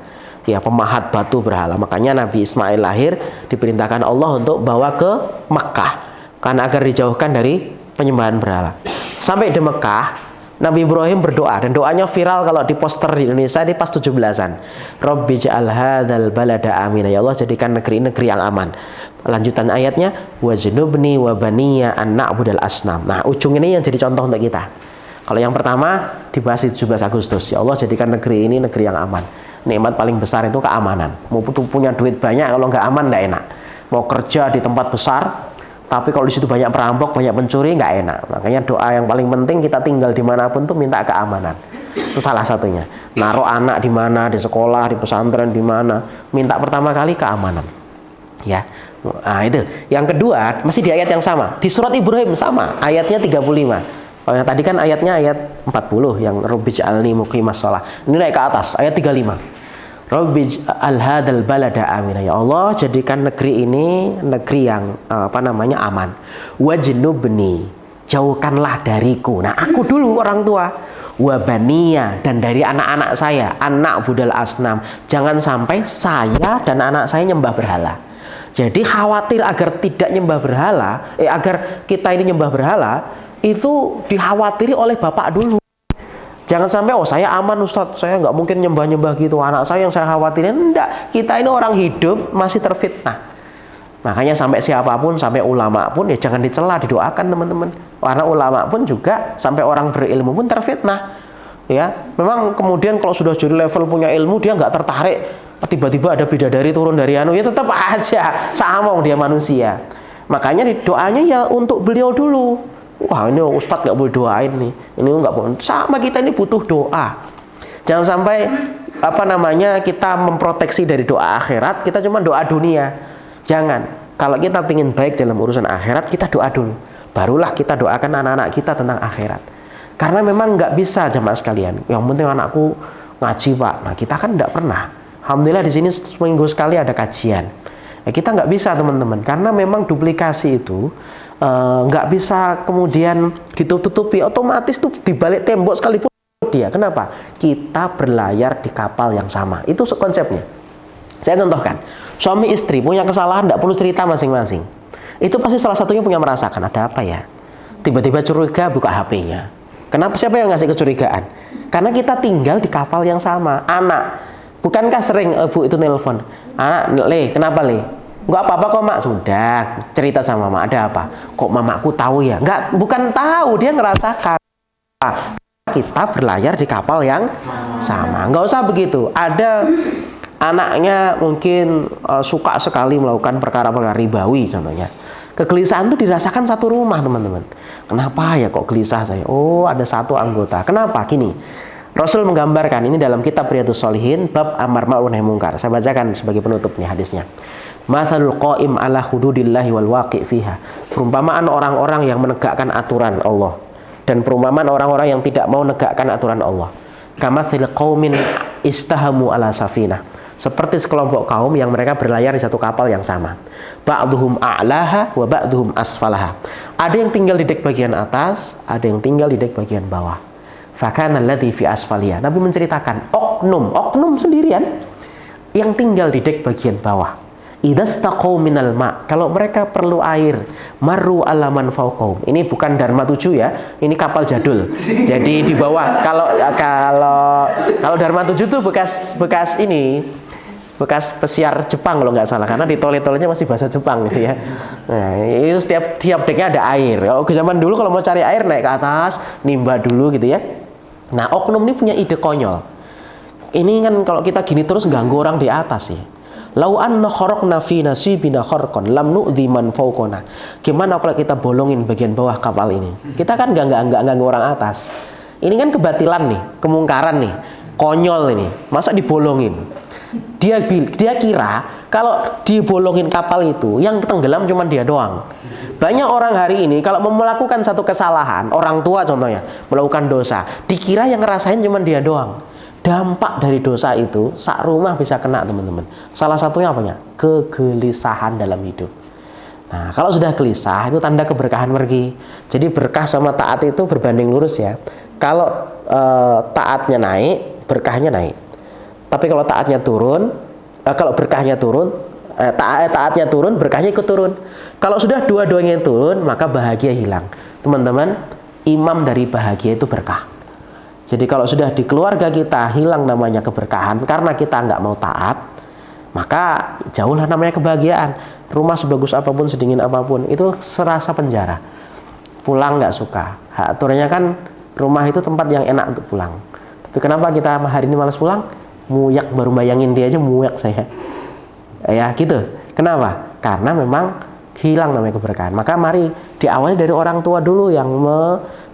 Ya, pemahat batu berhala. Makanya Nabi Ismail lahir diperintahkan Allah untuk bawa ke Mekah karena agar dijauhkan dari penyembahan berhala. Sampai di Mekah, Nabi Ibrahim berdoa dan doanya viral kalau di poster di Indonesia di pas 17-an. Rabbi ja'al hadzal balada amina. Ya Allah jadikan negeri-negeri yang aman. Lanjutan ayatnya wajnubni wa baniya an na'budal asnam. Nah, ujung ini yang jadi contoh untuk kita. Kalau yang pertama dibahas di 17 Agustus. Ya Allah jadikan negeri ini negeri yang aman. Nikmat paling besar itu keamanan. Mau punya duit banyak kalau nggak aman nggak enak. Mau kerja di tempat besar tapi kalau di situ banyak perampok, banyak pencuri nggak enak. Makanya doa yang paling penting kita tinggal dimanapun tuh minta keamanan. Itu salah satunya. Naruh anak di mana, di sekolah, di pesantren di mana, minta pertama kali keamanan. Ya. Nah itu. Yang kedua masih di ayat yang sama. Di surat Ibrahim sama, ayatnya 35. Oh, yang tadi kan ayatnya ayat 40 yang Rabbi ja'alni muqimas shalah. Ini naik ke atas ayat 35. Rabbi ja'al hadzal balada amina. Ya Allah jadikan negeri ini negeri yang aman. Wajnubni, jauhkanlah dariku. Nah, aku dulu orang tua. Wa baniya, dan dari anak-anak saya, anak budal asnam. Jangan sampai saya dan anak saya nyembah berhala. Jadi khawatir agar tidak nyembah berhala, agar kita ini nyembah berhala, itu dikhawatiri oleh bapak dulu. Jangan sampai, oh saya aman Ustadz, saya nggak mungkin nyembah-nyembah gitu. Anak saya yang saya khawatirin, enggak. Kita ini orang hidup masih terfitnah. Makanya sampai siapapun, sampai ulama pun, ya jangan dicela, didoakan teman-teman. Karena ulama pun juga, sampai orang berilmu pun terfitnah. Ya, memang kemudian kalau sudah jadi level punya ilmu, dia nggak tertarik. Tiba-tiba ada bidadari turun dari ya tetap aja sama dia manusia. Makanya doanya ya untuk beliau dulu. Wah ini Ustadz nggak boleh doain nih, ini nggak boleh. Sama kita ini butuh doa. Jangan sampai kita memproteksi dari doa akhirat, kita cuma doa dunia. Jangan. Kalau kita ingin baik dalam urusan akhirat, kita doa dulu. Barulah kita doakan anak-anak kita tentang akhirat. Karena memang nggak bisa jamaah sekalian. Yang penting anakku ngaji Pak. Nah kita kan nggak pernah. Alhamdulillah di sini seminggu sekali ada kajian. Ya, kita nggak bisa teman-teman. Karena memang duplikasi itu nggak bisa kemudian ditutupi. Otomatis tuh di balik tembok sekalipun dia. Kenapa? Kita berlayar di kapal yang sama. Itu konsepnya. Saya contohkan. Suami istri punya kesalahan, tidak perlu cerita masing-masing. Itu pasti salah satunya punya merasakan, ada apa ya? Tiba-tiba curiga, buka HP-nya. Kenapa? Siapa yang ngasih kecurigaan? Karena kita tinggal di kapal yang sama. Anak, bukankah sering Bu itu nelpon? Anak, Le, kenapa Le? Enggak apa-apa kok Mak. Sudah, cerita sama Mama, ada apa? Kok mamaku tahu ya? Enggak, bukan tahu, dia ngerasakan. Kita berlayar di kapal yang sama. Enggak usah begitu. Ada anaknya mungkin suka sekali melakukan perkara-perkara ribawi contohnya. Kegelisahan itu dirasakan satu rumah teman-teman. Kenapa ya kok gelisah saya? Oh ada satu anggota. Kenapa? Gini, Rasul menggambarkan ini dalam kitab Riyadhus Shalihin bab amar ma'ruf nahi munkar. Saya bacakan sebagai penutupnya hadisnya. Mathalul qa'im ala hududillahi wal waqi' fiha. Perumpamaan orang-orang yang menegakkan aturan Allah dan perumpamaan orang-orang yang tidak mau menegakkan aturan Allah. Kamathil qaumin istahamu ala safinah. Seperti sekelompok kaum yang mereka berlayar di satu kapal yang sama. Ba'duhum a'laha wa ba'duhum asfalaha. Ada yang tinggal di dek bagian atas, ada yang tinggal di dek bagian bawah. Fakana alladhi fi asfaliha. Nabi menceritakan oknum sendirian yang tinggal di dek bagian bawah. Idastaqau minal ma'. Kalau mereka perlu air, marru alaman fauqaum. Ini bukan Dharma 7 ya, ini kapal jadul. Jadi di bawah. Kalau Dharma 7 itu bekas ini, bekas pesiar Jepang kalau nggak salah, karena di toilet-toiletnya masih bahasa Jepang gitu ya. Nah, itu tiap deknya ada air. Kalau zaman dulu kalau mau cari air naik ke atas, nimba dulu gitu ya. Nah, oknum ini punya ide konyol. Ini kan kalau kita gini terus ganggu orang di atas sih. Lau anna kharaqna fi nasibina kharqan lam nu'dhi man fawqana. Gimana kalau kita bolongin bagian bawah kapal ini? Kita kan enggak ganggu orang atas. Ini kan kebatilan nih, kemungkaran nih, konyol ini. Masa dibolongin? Dia kira kalau dibolongin kapal itu yang tenggelam cuma dia doang. Banyak orang hari ini kalau melakukan satu kesalahan, orang tua contohnya melakukan dosa, dikira yang ngerasain cuma dia doang. Dampak dari dosa itu sak rumah bisa kena teman-teman. Salah satunya apanya? Kegelisahan dalam hidup. Nah kalau sudah gelisah itu tanda keberkahan pergi. Jadi berkah sama taat itu berbanding lurus ya. Kalau taatnya naik, berkahnya naik. Tapi kalau taatnya turun, kalau berkahnya turun, taatnya turun, berkahnya ikut turun. Kalau sudah dua-duanya turun, maka bahagia hilang. Teman-teman, imam dari bahagia itu berkah. Jadi kalau sudah di keluarga kita hilang namanya keberkahan karena kita nggak mau taat, maka jauhlah namanya kebahagiaan. Rumah sebagus apapun, sedingin apapun, itu serasa penjara. Pulang nggak suka. Aturannya kan rumah itu tempat yang enak untuk pulang. Tapi kenapa kita hari ini malas pulang? Muyak, baru bayangin dia aja muyak saya. Ya gitu. Kenapa? Karena memang hilang namanya keberkahan. Maka mari diawali dari orang tua dulu yang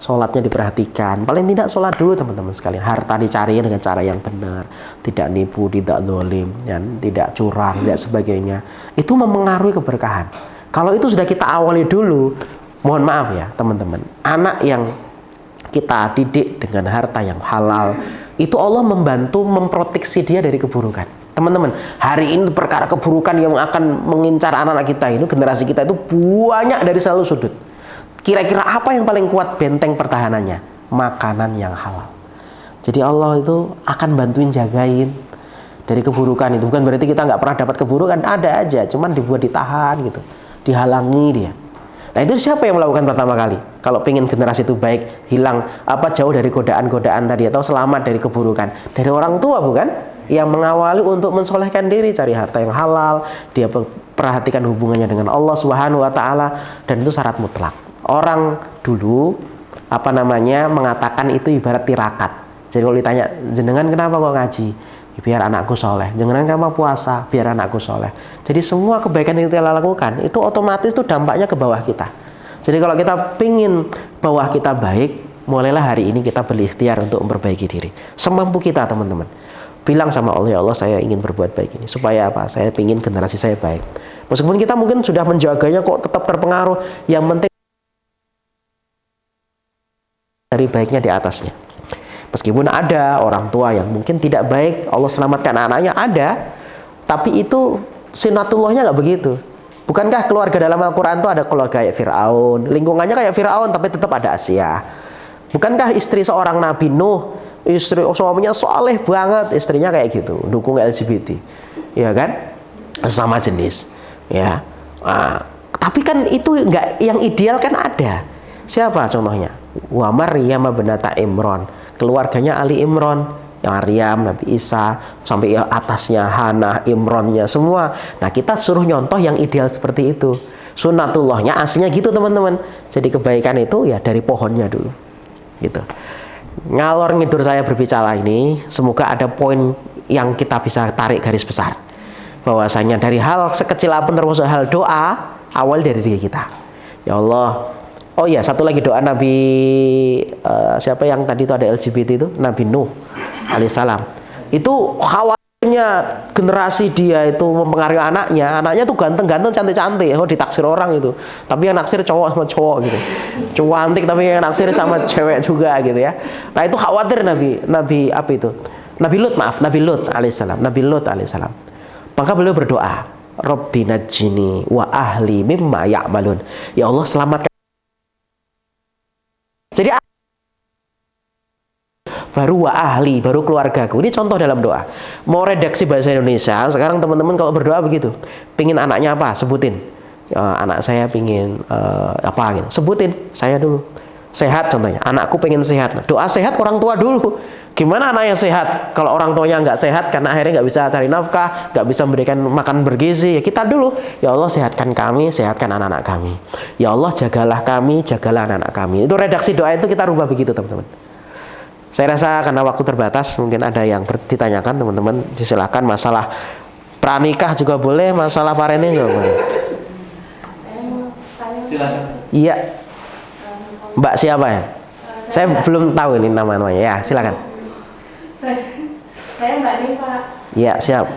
sholatnya diperhatikan. Paling tidak sholat dulu teman-teman sekalian. Harta dicari dengan cara yang benar, tidak nipu, tidak zalim, dan tidak curang, tidak sebagainya. Itu memengaruhi keberkahan. Kalau itu sudah kita awali dulu, mohon maaf ya teman-teman, anak yang kita didik dengan harta yang halal, itu Allah membantu memproteksi dia dari keburukan. Teman-teman, hari ini perkara keburukan yang akan mengincar anak-anak kita ini, generasi kita itu banyak dari selalu sudut. Kira-kira apa yang paling kuat benteng pertahanannya? Makanan yang halal. Jadi Allah itu akan bantuin jagain dari keburukan itu. Bukan berarti kita nggak pernah dapat keburukan, ada aja, cuman dibuat ditahan gitu, dihalangi dia. Nah itu siapa yang melakukan pertama kali? Kalau pengen generasi itu baik, hilang jauh dari godaan-godaan tadi atau selamat dari keburukan, dari orang tua bukan? Yang mengawali untuk mensolehkan diri, cari harta yang halal, dia perhatikan hubungannya dengan Allah Subhanahu Wa Taala, dan itu syarat mutlak. Orang dulu mengatakan itu ibarat tirakat. Jadi kalau ditanya jenengan kenapa kok ngaji? Biar anakku soleh. Jenengan kenapa puasa? Biar anakku soleh. Jadi semua kebaikan yang kita lakukan itu otomatis tuh dampaknya ke bawah kita. Jadi kalau kita pingin bawah kita baik, mulailah hari ini kita berikhtiar untuk memperbaiki diri semampu kita teman-teman. Bilang sama Allah, ya Allah saya ingin berbuat baik ini supaya apa? Saya ingin generasi saya baik. Meskipun kita mungkin sudah menjaganya kok tetap terpengaruh, yang penting dari baiknya di atasnya. Meskipun ada orang tua yang mungkin tidak baik, Allah selamatkan anaknya, ada, tapi itu sunatullahnya nggak begitu. Bukankah keluarga dalam Al-Quran itu ada keluarga kayak Fir'aun, lingkungannya kayak Fir'aun, tapi tetap ada Asia. Bukankah istri seorang Nabi Nuh, suaminya soleh banget, istrinya kayak gitu, dukung LGBT, ya kan, sama jenis, ya. Tapi kan itu nggak, yang ideal kan ada. Siapa contohnya? Wa Maryam binata Imran, keluarganya Ali Imran. Maryam, Nabi Isa, sampai atasnya Hana, Imronnya semua. Nah, kita suruh nyontoh yang ideal seperti itu. Sunatullahnya aslinya gitu, teman-teman. Jadi kebaikan itu ya dari pohonnya dulu. Gitu. Ngalor ngidur saya berbicara ini, semoga ada poin yang kita bisa tarik garis besar. Bahwasanya dari hal sekecil apapun, termasuk hal doa, awal dari diri kita. Ya Allah. Oh iya, satu lagi doa Nabi siapa yang tadi itu ada LGBT itu, Nabi Nuh alaihissalam. Itu khawatirnya generasi dia itu mempengaruhi anaknya tuh ganteng-ganteng, cantik-cantik, ditaksir orang itu. Tapi yang naksir cowok sama cowok gitu. Cantik tapi yang naksir sama cewek juga gitu ya. Nah, itu khawatir Nabi apa itu? Nabi Lut alaihissalam. Maka beliau berdoa, Rabbi najjini wa ahli mimma ya'malun. Ya Allah, selamatkan. Jadi baru wa ahli, baru keluargaku. Ini contoh dalam doa. Mau redaksi bahasa Indonesia, sekarang teman-teman kalau berdoa begitu, pingin anaknya apa, sebutin. Anak saya pingin apa gitu, sebutin. Saya dulu sehat contohnya, anakku pengen sehat. Doa sehat orang tua dulu. Gimana anaknya sehat kalau orang tuanya nggak sehat, karena akhirnya nggak bisa cari nafkah, nggak bisa memberikan makan bergizi, ya kita dulu. Ya Allah, sehatkan kami, sehatkan anak-anak kami. Ya Allah, jagalah kami, jagalah anak-anak kami. Itu redaksi doa itu kita rubah begitu, teman-teman. Saya rasa karena waktu terbatas, mungkin ada yang ditanyakan, teman-teman. Silakan, masalah pranikah juga boleh, masalah parenting juga boleh. Silakan. Iya. Mbak siapa ya? Saya belum tahu ini namanya. Ya, silakan. Saya Mbak Ning, Pak. Iya, siap.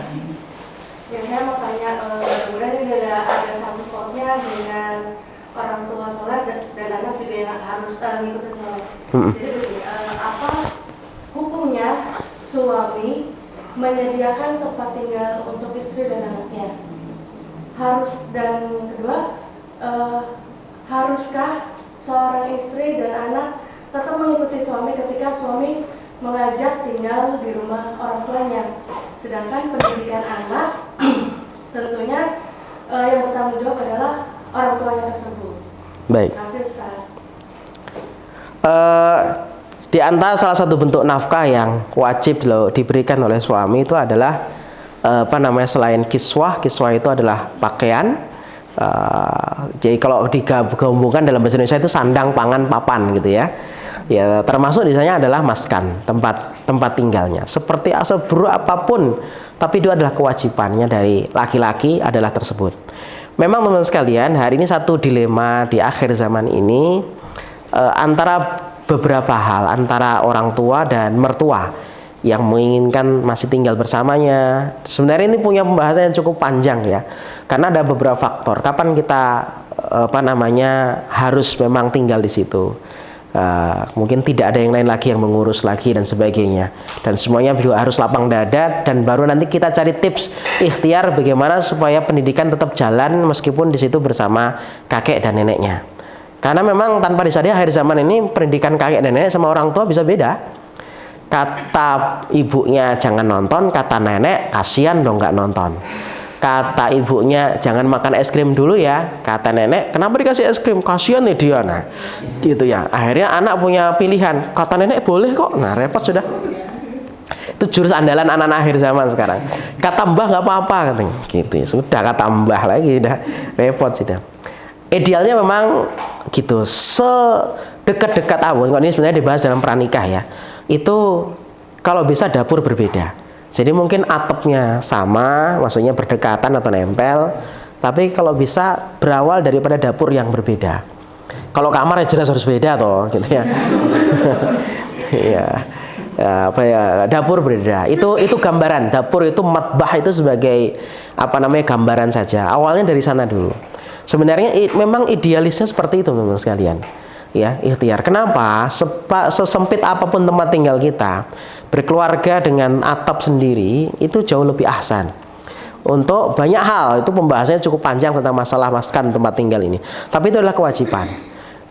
Ya, saya mau tanya, kemudian ini ada satu formnya dengan orang tua sholat dan anak juga yang harus ngikutin sholat. Jadi begini, apa hukumnya suami menyediakan tempat tinggal untuk istri dan anaknya? Dan kedua, haruskah seorang istri dan anak tetap mengikuti suami ketika suami mengajak tinggal di rumah orang tuanya, sedangkan pendidikan anak tentunya yang bertanggung jawab adalah orang tuanya tersebut. Baik. Terima kasih, Ustaz. Di antara salah satu bentuk nafkah yang wajib diberikan oleh suami itu adalah selain kiswah itu adalah pakaian. Jadi kalau digabungkan dalam bahasa Indonesia itu sandang, pangan, papan gitu ya. Ya, termasuk di sana adalah maskan, tempat tinggalnya. Seperti seburuk apapun, tapi itu adalah kewajibannya dari laki-laki adalah tersebut. Memang teman-teman sekalian, hari ini satu dilema di akhir zaman ini antara beberapa hal, antara orang tua dan mertua yang menginginkan masih tinggal bersamanya. Sebenarnya ini punya pembahasan yang cukup panjang ya, karena ada beberapa faktor. Kapan kita harus memang tinggal di situ? Mungkin tidak ada yang lain lagi yang mengurus lagi dan sebagainya, dan semuanya juga harus lapang dada, dan baru nanti kita cari tips ikhtiar bagaimana supaya pendidikan tetap jalan meskipun di situ bersama kakek dan neneknya. Karena memang tanpa disadari akhir zaman ini pendidikan kakek dan nenek sama orang tua bisa beda. Kata ibunya jangan nonton, kata nenek kasihan dong nggak nonton. Kata ibunya jangan makan es krim dulu ya, kata nenek kenapa dikasih es krim, kasihan nih dia. Nah gitu ya, akhirnya anak punya pilihan, kata nenek boleh kok. Nah repot sudah. Itu jurus andalan anak-anak akhir zaman sekarang. Kata mbah nggak apa-apa katanya gitu ya, sudah kata mbah lagi udah repot sudah. Idealnya memang gitu, sedekat-dekat awal. Ini sebenarnya dibahas dalam pranikah ya, itu kalau bisa dapur berbeda. Jadi mungkin atapnya sama, maksudnya berdekatan atau nempel, tapi kalau bisa berawal daripada dapur yang berbeda. Kalau kamar ya jelas harus beda toh, gitu ya. Dapur berbeda. Itu gambaran. Dapur itu matbah itu sebagai gambaran saja. Awalnya dari sana dulu. Sebenarnya memang idealisnya seperti itu teman-teman sekalian. Ya, ikhtiar. Kenapa? Sesempit apapun tempat tinggal kita, berkeluarga dengan atap sendiri itu jauh lebih ahsan. Untuk banyak hal, itu pembahasannya cukup panjang tentang masalah maskan tempat tinggal ini. Tapi itu adalah kewajiban.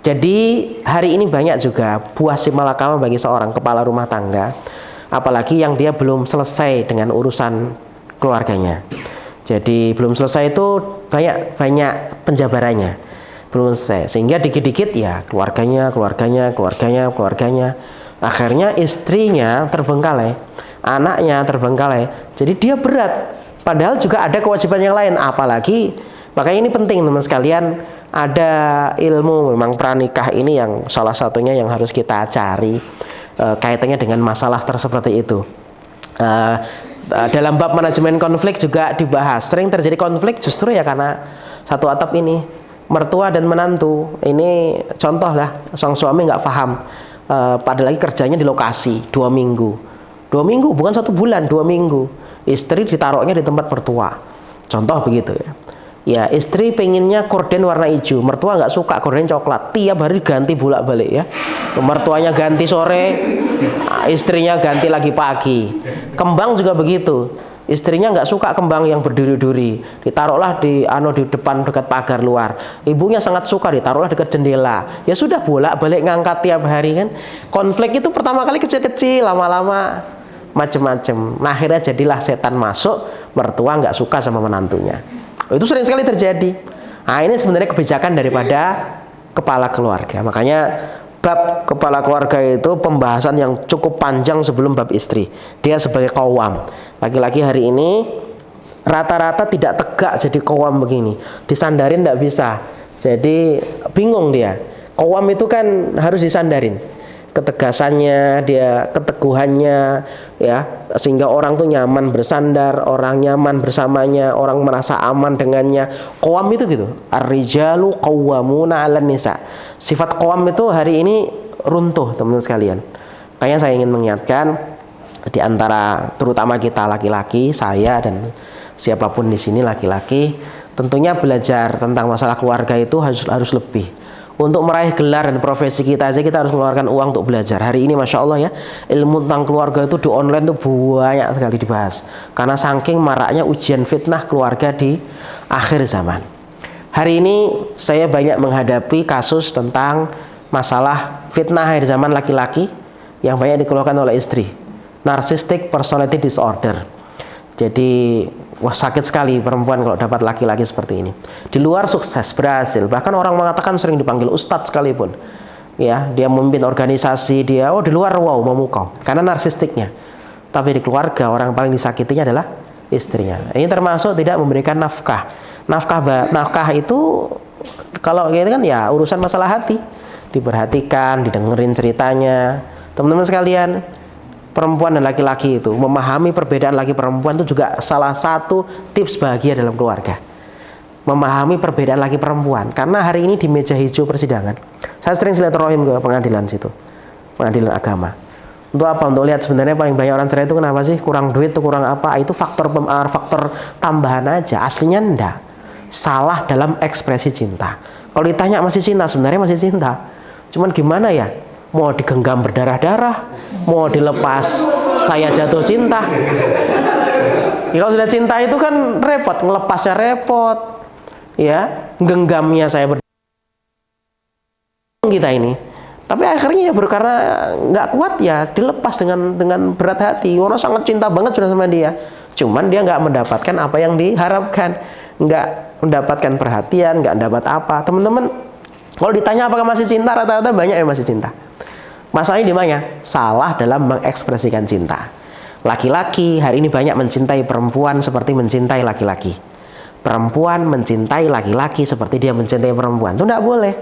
Jadi hari ini banyak juga buah si malakama bagi seorang kepala rumah tangga, apalagi yang dia belum selesai dengan urusan keluarganya. Jadi belum selesai itu banyak penjabarannya, belum selesai, sehingga dikit-dikit ya keluarganya, akhirnya istrinya terbengkalai, anaknya terbengkalai, jadi dia berat. Padahal juga ada kewajiban yang lain, apalagi makanya ini penting teman sekalian, ada ilmu memang pranikah ini yang salah satunya yang harus kita cari kaitannya dengan masalah seperti itu. Dalam bab manajemen konflik juga dibahas. Sering terjadi konflik justru ya karena satu atap ini, mertua dan menantu. Ini contoh lah, sang suami nggak paham, padahal lagi kerjanya di lokasi 2 minggu, bukan 1 bulan, 2 minggu. Istri ditaruhnya di tempat mertua. Contoh begitu ya. Ya, istri pengennya korden warna hijau, mertua nggak suka korden coklat, tiap hari ganti bolak-balik ya. Mertuanya ganti sore, istrinya ganti lagi pagi. Kembang juga begitu, istrinya nggak suka kembang yang berduri-duri, ditaruhlah di depan dekat pagar luar. Ibunya sangat suka, ditaruhlah dekat jendela. Ya sudah, bolak-balik ngangkat tiap hari kan. Konflik itu pertama kali kecil-kecil, lama-lama macem-macem. Nah, akhirnya jadilah setan masuk, mertua nggak suka sama menantunya. Itu sering sekali terjadi. Nah, ini sebenarnya kebijakan daripada kepala keluarga. Makanya bab kepala keluarga itu pembahasan yang cukup panjang sebelum bab istri. Dia sebagai qawwam. Laki-laki hari ini rata-rata tidak tegak jadi qawwam begini. Disandarin tidak bisa. Jadi bingung dia. Qawwam itu kan harus disandarin. Ketegasannya, dia keteguhannya ya, sehingga orang tuh nyaman bersandar, orang nyaman bersamanya, orang merasa aman dengannya. Qawwam itu gitu. Ar-rijalu qawwamuna 'alan nisa. Sifat qawwam itu hari ini runtuh teman-teman sekalian. Kayaknya saya ingin mengingatkan di antara terutama kita laki-laki, saya dan siapapun di sini laki-laki, tentunya belajar tentang masalah keluarga itu harus lebih. Untuk meraih gelar dan profesi kita aja kita harus mengeluarkan uang untuk belajar. Hari ini Masya Allah ya, ilmu tentang keluarga itu di online tuh banyak sekali dibahas. Karena saking maraknya ujian fitnah keluarga di akhir zaman. Hari ini saya banyak menghadapi kasus tentang masalah fitnah akhir zaman laki-laki yang banyak dikeluhkan oleh istri. Narcissistic personality disorder. Jadi wah, sakit sekali perempuan kalau dapat laki-laki seperti ini. Di luar sukses, berhasil, bahkan orang mengatakan sering dipanggil ustadz sekalipun. Ya, dia memimpin organisasi, dia di luar wow memukau karena narsistiknya. Tapi di keluarga orang paling disakitinya adalah istrinya. Ini termasuk tidak memberikan nafkah. Nafkah itu kalau ini kan ya urusan masalah hati. Diperhatikan, didengerin ceritanya. Teman-teman sekalian, perempuan dan laki-laki itu memahami perbedaan laki perempuan itu juga salah satu tips bahagia dalam keluarga. Memahami perbedaan laki perempuan. Karena hari ini di meja hijau persidangan, saya sering silaturahim ke pengadilan situ, pengadilan agama. Untuk apa? Untuk lihat sebenarnya paling banyak orang cerai itu kenapa sih? Kurang duit atau kurang apa? Itu faktor tambahan aja. Aslinya enggak. Salah dalam ekspresi cinta. Kalau ditanya masih cinta, sebenarnya masih cinta. Cuman gimana ya? Mau digenggam berdarah-darah, mau dilepas saya jatuh cinta. Ya, kalau sudah cinta itu kan repot, ngelepasnya repot, ya, genggamnya saya kita ini. Tapi akhirnya ya karena nggak kuat ya dilepas dengan berat hati. Orang sangat cinta banget sudah sama dia, cuman dia nggak mendapatkan apa yang diharapkan, nggak mendapatkan perhatian, nggak dapat apa. Teman-teman, kalau ditanya apakah masih cinta, rata-rata banyak yang masih cinta. Masalahnya di mana? Salah dalam mengekspresikan cinta. Laki-laki hari ini banyak mencintai perempuan seperti mencintai laki-laki. Perempuan mencintai laki-laki seperti dia mencintai perempuan. Itu tidak boleh.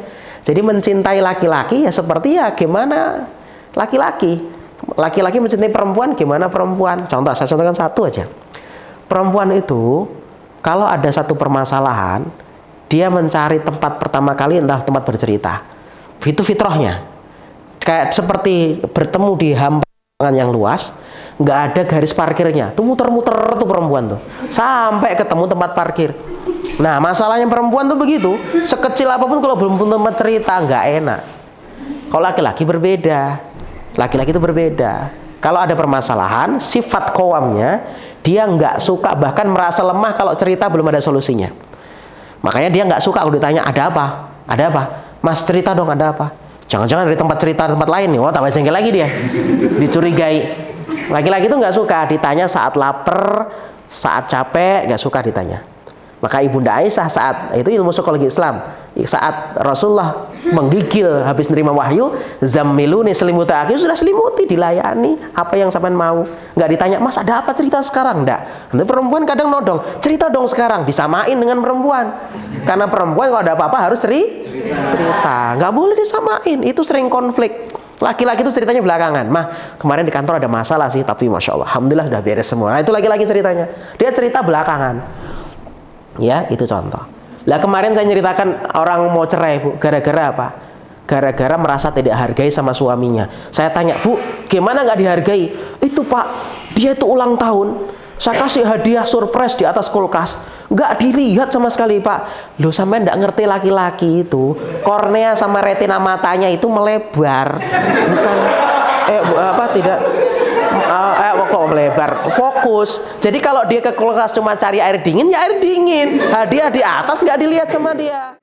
Jadi mencintai laki-laki ya seperti ya gimana laki-laki. Laki-laki mencintai perempuan gimana perempuan. Contoh, saya contohkan satu aja. Perempuan itu kalau ada satu permasalahan, dia mencari tempat pertama kali entah tempat bercerita. Itu fitrahnya. Kayak seperti bertemu di hamparan yang luas, nggak ada garis parkirnya, tuh muter-muter tuh perempuan tuh sampai ketemu tempat parkir. Nah, masalahnya perempuan tuh begitu, sekecil apapun kalau belum tempat cerita nggak enak. Kalau laki-laki berbeda, laki-laki itu berbeda. Kalau ada permasalahan, sifat qawamnya dia nggak suka, bahkan merasa lemah kalau cerita belum ada solusinya. Makanya dia nggak suka kalau ditanya ada apa, Mas cerita dong ada apa. Jangan-jangan dari tempat cerita tempat lain nih, tambah jengkel lagi dia, dicurigai. Laki-laki itu nggak suka ditanya saat lapar, saat capek, nggak suka ditanya. Maka Ibunda Aisyah saat itu ilmu psikologi Islam, saat Rasulullah menggigil habis nerima wahyu, zammiluni selimuti aku, sudah selimuti, dilayani apa yang sampean mau. Nggak ditanya, Mas ada apa cerita sekarang? Nggak. Nanti perempuan kadang nodong, cerita dong sekarang, disamain dengan perempuan. Karena perempuan kalau ada apa-apa harus cerita. Nggak boleh disamain, itu sering konflik. Laki-laki itu ceritanya belakangan. Mah, kemarin di kantor ada masalah sih, tapi Masya Allah, Alhamdulillah sudah beres semua. Nah, itu laki-laki ceritanya. Dia cerita belakangan. Ya, itu contoh. Lah kemarin saya ceritakan orang mau cerai, Bu. Gara-gara apa? Gara-gara merasa tidak hargai sama suaminya. Saya tanya, Bu, gimana nggak dihargai? Itu Pak, dia itu ulang tahun. Saya kasih hadiah surprise di atas kulkas. Nggak dilihat sama sekali, Pak. Loh, sampai nggak ngerti laki-laki itu. Kornea sama retina matanya itu melebar. Bukan, tidak. Kok melebar, fokus. Jadi kalau dia ke kulkas cuma cari air dingin, ya air dingin. Hadiah di atas nggak dilihat sama dia.